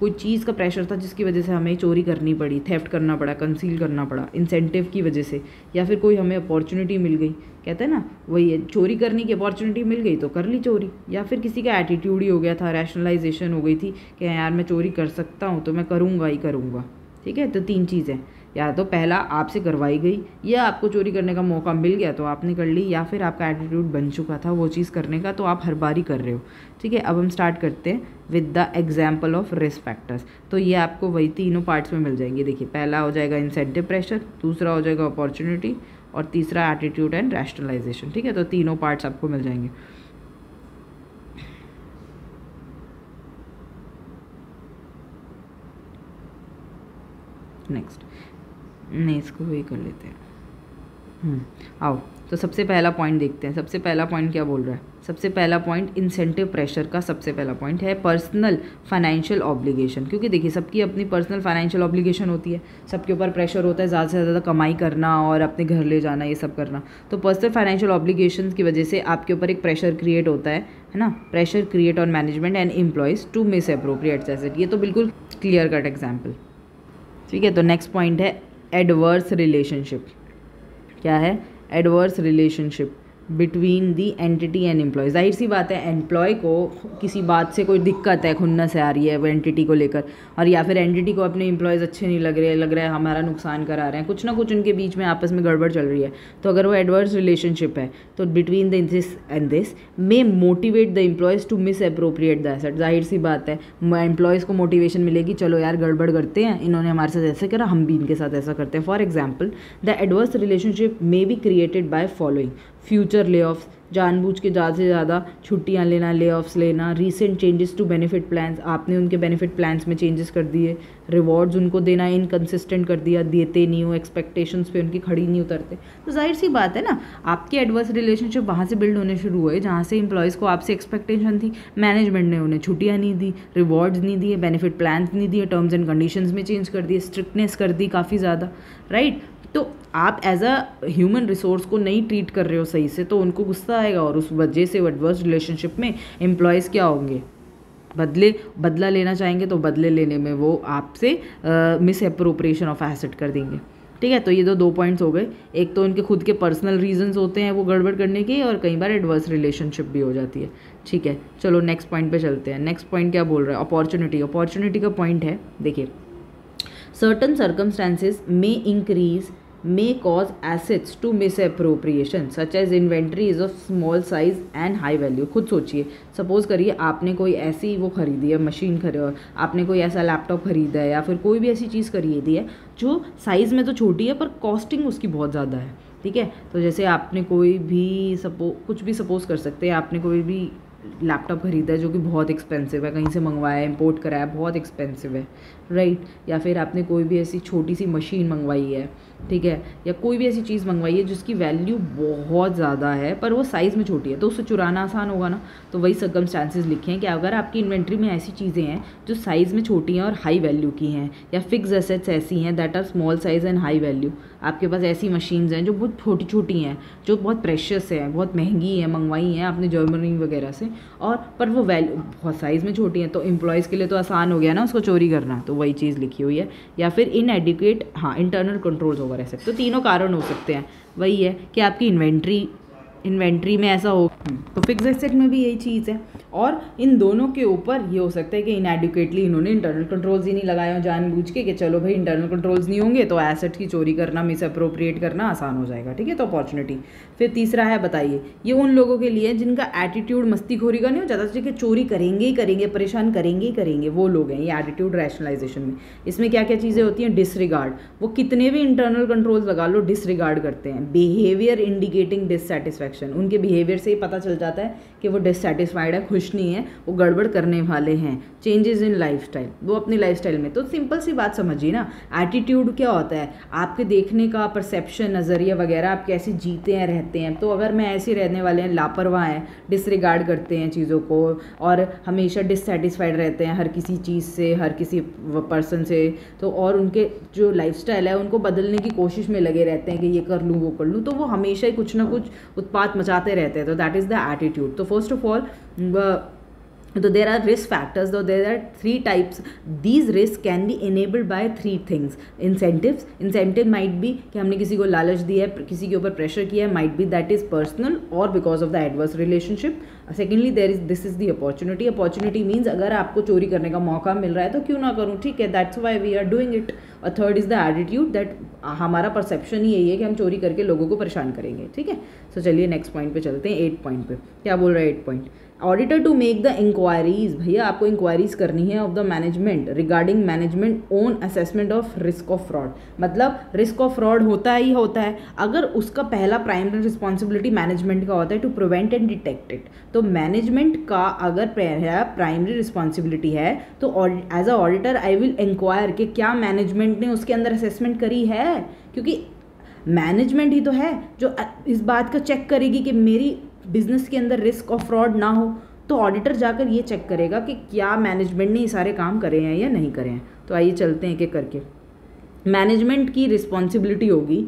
कोई चीज़ का प्रेशर था जिसकी वजह से हमें चोरी करनी पड़ी, थेफ्ट करना पड़ा, कंसील करना पड़ा, इंसेंटिव की वजह से। या फिर कोई हमें अपॉर्चुनिटी मिल गई, कहते हैं ना वही है, चोरी करने की अपॉर्चुनिटी मिल गई तो कर ली चोरी। या फिर किसी का एटीट्यूड ही हो गया था, रैशनलाइजेशन हो गई थी कि यार मैं चोरी कर सकता हूँ तो मैं करूँगा ही करूँगा। ठीक है, तो 3 चीज़ें, या तो पहला आपसे करवाई गई, या आपको चोरी करने का मौका मिल गया तो आपने कर ली, या फिर आपका एटीट्यूड बन चुका था वो चीज़ करने का तो आप हर बार ही कर रहे हो। ठीक है, अब हम स्टार्ट करते हैं with the example of risk factors. तो ये आपको वही तीनों पार्ट्स में मिल जाएंगे। देखिए पहला हो जाएगा इंसेंटिव प्रेशर, दूसरा हो जाएगा अपॉर्चुनिटी, और तीसरा एटीट्यूड एंड रैशनलाइजेशन। ठीक है, तो तीनों पार्ट्स आपको मिल जाएंगे। इसको वे कर लेते हैं। आओ, तो सबसे पहला पॉइंट देखते हैं। सबसे पहला पॉइंट क्या बोल रहा है, सबसे पहला पॉइंट इंसेंटिव प्रेशर का सबसे पहला पॉइंट है पर्सनल फाइनेंशियल ऑब्लिगेशन। क्योंकि देखिए सबकी अपनी पर्सनल फाइनेंशियल ऑब्लिगेशन होती है, सबके ऊपर प्रेशर होता है ज़्यादा से ज़्यादा कमाई करना और अपने घर ले जाना, ये सब करना। तो पर्सनल फाइनेंशियल ऑब्लिगेशन की वजह से आपके ऊपर एक प्रेशर क्रिएट होता है ना, pressure create on management and employees to misappropriate asset. ये तो बिल्कुल क्लियर कट एग्जाम्पल। ठीक है, तो नेक्स्ट पॉइंट है एडवर्स रिलेशनशिप। क्या है, adverse relationship, between the entity and employ. जाहिर सी बात है एम्प्लॉय को किसी बात से कोई दिक्कत है, खुन्नस आ रही है वो एंटिटी को लेकर, और या फिर एंटिटी को अपने एम्प्लॉयज़ अच्छे नहीं लग रहा है हमारा नुकसान करा रहे हैं, कुछ ना कुछ उनके बीच में आपस में गड़बड़ चल रही है। तो अगर वो एडवर्स रिलेशनशिप है तो between the this and this may motivate the employees to misappropriate the asset. जाहिर सी बात है एम्प्लॉयज़ को मोटिवेशन मिलेगी, चलो यार गड़बड़ करते हैं, इन्होंने हमारे साथ ऐसे करा, हम भी इनके साथ ऐसा करते हैं। For example the adverse relationship may be created by following: future ले ऑफ्स, जानबूझ के ज़्यादा से ज़्यादा छुट्टियां लेना, ले ऑफ्स लेना, recent changes to benefit plans, आपने उनके बेनिफिट प्लान्स में चेंजेस कर दिए, रिवॉर्ड्स उनको देना इनकंसिस्टेंट कर दिया, देते नहीं हो, एक्सपेक्टेशंस पे उनकी खड़ी नहीं उतरते। तो जाहिर सी बात है ना, आपके एडवर्स रिलेशनशिप वहाँ से बिल्ड होने शुरू हुए जहाँ से एम्प्लॉयज़ को आपसे एक्सपेक्टेशन थी, मैनेजमेंट ने उन्हें छुट्टियाँ नहीं दी, रिवॉर्ड्स नहीं दिए, बेनिफिट प्लान्स नहीं दिए, टर्म्स एंड कंडीशंस में चेंज कर दिए, स्ट्रिक्टनेस कर दी काफ़ी ज़्यादा, राइट। तो आप एज अ ह्यूमन रिसोर्स को नहीं ट्रीट कर रहे हो सही से, तो उनको गुस्सा आएगा, और उस वजह से एडवर्स रिलेशनशिप में एम्प्लॉयज़ क्या होंगे, बदला लेना चाहेंगे, तो बदले लेने में वो आपसे मिस अप्रोप्रिएशन ऑफ एसेट कर देंगे। ठीक है, तो ये दो पॉइंट्स हो गए। एक तो उनके खुद के पर्सनल रीजंस होते हैं वो गड़बड़ करने के, और कई बार एडवर्स रिलेशनशिप भी हो जाती है। ठीक है, चलो नेक्स्ट पॉइंट पे चलते हैं। नेक्स्ट पॉइंट क्या बोल रहा है? अपॉर्चुनिटी का पॉइंट है, देखिए, certain circumstances may cause assets to misappropriation such as inventory is of small size and high value। खुद सोचिए, सपोज करिए आपने कोई ऐसी वो खरीदी है, आपने कोई ऐसा लैपटॉप खरीदा है, या फिर कोई भी ऐसी चीज़ खरीदी है जो साइज़ में तो छोटी है पर कॉस्टिंग उसकी बहुत ज़्यादा है। ठीक है, तो जैसे आपने कोई भी कुछ भी सपोज कर सकते हैं, आपने कोई भी लैपटॉप खरीदा है जो कि बहुत एक्सपेंसिव है, कहीं से मंगवाया है, इंपोर्ट कराया, बहुत एक्सपेंसिव है, राइट। या फिर आपने कोई भी ऐसी छोटी सी मशीन मंगवाई है, ठीक है, या कोई भी ऐसी चीज़ मंगवाई है जिसकी वैल्यू बहुत ज़्यादा है पर वो साइज़ में छोटी है, तो उसे चुराना आसान होगा ना। तो वही सर्कमस्टांसेस लिखे हैं कि अगर आपकी इन्वेंट्री में ऐसी चीज़ें हैं जो साइज़ में छोटी हैं और हाई वैल्यू की हैं, या फिक्स एसेट्स ऐसी हैं that are small size and high value, आपके पास ऐसी मशीन्स हैं जो बहुत छोटी छोटी हैं, जो बहुत प्रेशियस हैं, बहुत महंगी हैं, मंगवाई हैं आपने जर्मनी वगैरह से, और पर वो वैल्यू बहुत साइज़ में छोटी हैं, तो एम्प्लॉयज़ के लिए तो आसान हो गया ना उसको चोरी करना। तो वही चीज़ लिखी हुई है। या फिर इनएडिक्वेट, हाँ, इंटरनल कंट्रोल्स ओवर एसेट, तो तीनों कारण हो सकते हैं। वही है कि आपकी इन्वेंट्री में ऐसा हो, तो फिक्स एसेट में भी यही चीज़ है। और इन दोनों के ऊपर ये हो सकता है कि इनएडिक्वेटली इन्होंने इंटरनल कंट्रोल्स ही नहीं लगाए हो जानबूझ के, कि चलो भाई इंटरनल कंट्रोल्स नहीं होंगे तो एसेट की चोरी करना, मिस अप्रोप्रिएट करना आसान हो जाएगा। ठीक है, तो अपॉर्चुनिटी। फिर तीसरा है, बताइए, ये उन लोगों के लिए जिनका एटीट्यूड मस्तीखोरी का नहीं हो जाता, कि चोरी करेंगे ही करेंगे, परेशान करेंगे ही करेंगे, वो लोग हैं ये एटीट्यूड रैशनलाइजेशन में। इसमें क्या क्या चीज़ें होती हैं? डिसरिगार्ड, वो कितने भी इंटरनल कंट्रोल्स लगा लो, डिसरिगार्ड करते हैं। बिहेवियर इंडिकेटिंग डिससेटिस्फैक्शन, उनके बिहेवियर से ही पता चल जाता है कि वो डिससेटिस्फाइड है, खुश नहीं है, वो गड़बड़ करने वाले हैं। चेंजेस इन लाइफस्टाइल, वो अपनी लाइफस्टाइल में, तो सिंपल सी बात समझिए ना, एटीट्यूड क्या होता है? आपके देखने का परसेप्शन, नज़रिया वगैरह, आप कैसे जीते हैं, रहते हैं। तो अगर मैं ऐसे रहने वाले हैं, लापरवाह हैं, डिसरिगार्ड करते हैं चीज़ों को, और हमेशा डिससेटिस्फाइड रहते हैं हर किसी चीज़ से, हर किसी पर्सन से, तो और उनके जो लाइफस्टाइल है उनको बदलने की कोशिश में लगे रहते हैं कि ये कर लूँ, वो कर लूँ, तो वो हमेशा ही कुछ ना कुछ उत्पात मचाते रहते हैं। तो दैट इज़ द एटीट्यूड। तो फर्स्ट ऑफ ऑल, तो there are risk factors, though there are 3 types. These risks can be enabled by 3 things. Incentive might be कि हमने किसी को लालच दिया है, किसी के ऊपर प्रेशर किया है, might be that is personal or because of the adverse relationship. Secondly, this is the opportunity. Opportunity means अगर आपको चोरी करने का मौका मिल रहा है तो क्यों ना करूँ, ठीक है, that's why we are doing it. और third is the attitude, that हमारा परसेप्शन ही यही है कि हम चोरी करके लोगों को परेशान करेंगे। ठीक है, तो चलिए नेक्स्ट पॉइंट पे चलते हैं, 8 पॉइंट पे। क्या बोल रहा है 8 point? Auditor to make the inquiries, भैया आपको इंक्वायरीज करनी है of the management regarding management own assessment of risk of fraud. मतलब रिस्क ऑफ फ्रॉड होता ही होता है, अगर उसका पहला प्राइमरी रिस्पॉन्सिबिलिटी मैनेजमेंट का होता है to prevent and detect it. तो मैनेजमेंट का अगर प्राइमरी रिस्पॉन्सिबिलिटी है तो as a auditor I will inquire कि क्या मैनेजमेंट ने उसके अंदर असेसमेंट करी है, क्योंकि मैनेजमेंट ही तो है जो इस बात का चेक करेगी कि मेरी बिजनेस के अंदर रिस्क ऑफ फ्रॉड ना हो। तो ऑडिटर जाकर ये चेक करेगा कि क्या मैनेजमेंट ने ये सारे काम करे हैं या नहीं करे हैं। तो आइए चलते हैं एक एक करके। मैनेजमेंट की रिस्पॉन्सिबिलिटी होगी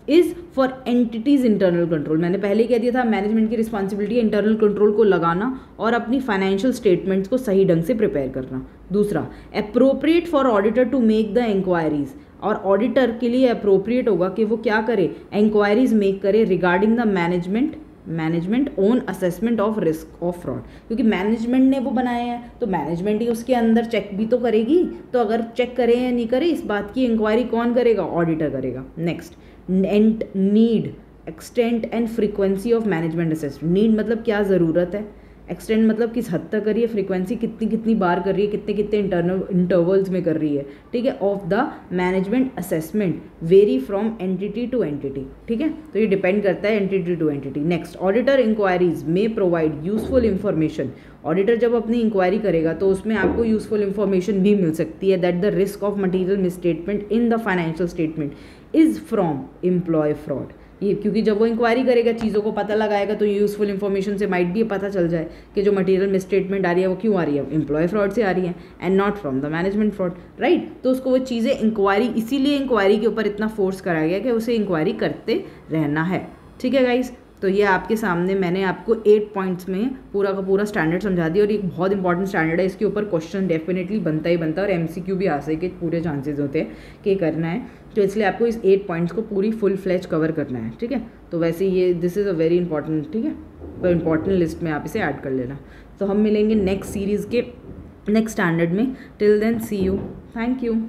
is for entities internal control. मैंने पहले कह दिया था मैनेजमेंट की रिस्पॉन्सिबिलिटी है इंटरनल कंट्रोल को लगाना और अपनी फाइनेंशियल स्टेटमेंट्स को सही ढंग से प्रिपेयर करना। दूसरा, appropriate for auditor to make the inquiries, और ऑडिटर के लिए अप्रोप्रिएट होगा कि वो क्या करे, इंक्वायरीज मेक करे regarding the management management own assessment of risk of fraud, क्योंकि मैनेजमेंट ने वो बनाए हैं तो मैनेजमेंट ही उसके अंदर चेक भी तो करेगी। तो अगर चेक करे या नहीं करे इस बात की इंक्वायरी कौन करेगा? ऑडिटर करेगा। Next, need, extent and frequency of management assessment. Need मतलब क्या ज़रूरत है, एक्सटेंड मतलब किस हद तक कर रही है, फ्रीक्वेंसी कितनी कितनी बार कर रही है, कितने कितने इंटरवल्स में कर रही है, ठीक है। Of the management assessment vary from entity to entity, ठीक है, तो ये डिपेंड करता है entity to entity. Next, auditor inquiries may provide useful information. Auditor जब अपनी इंक्वायरी करेगा तो उसमें आपको यूजफुल इंफॉर्मेशन भी मिल सकती है that the risk of material misstatement in the financial statement is from employ fraud. ये क्योंकि जब वो इंक्वायरी करेगा चीज़ों को पता लगाएगा तो यूज़फुल इन्फॉर्मेशन से माइट भी पता चल जाए कि जो मटेरियल मिसस्टेटमेंट आ रही है वो क्यों आ रही है, एम्प्लॉय फ्रॉड से आ रही है and not from the management fraud, right. तो उसको वो चीज़ें इंक्वायरी, इसीलिए इंक्वायरी के ऊपर इतना फोर्स कराया गया कि उसे इंक्वायरी करते रहना है, ठीक है गाइज। तो ये आपके सामने मैंने आपको 8 पॉइंट्स में पूरा का पूरा स्टैंडर्ड समझा दिया और ये बहुत इंपॉर्टेंट स्टैंडर्ड है, इसके ऊपर क्वेश्चन डेफिनेटली बनता ही बनता है और MCQ भी आ सके पूरे चांसेस होते हैं कि करना है, तो इसलिए आपको इस 8 पॉइंट्स को पूरी फुल फ्लैज कवर करना है, ठीक है। तो वैसे ये this is a very important, ठीक है, तो इंपॉर्टेंट लिस्ट में आप इसे ऐड कर लेना। तो हम मिलेंगे नेक्स्ट सीरीज़ के नेक्स्ट स्टैंडर्ड में। Till then see you, thank you.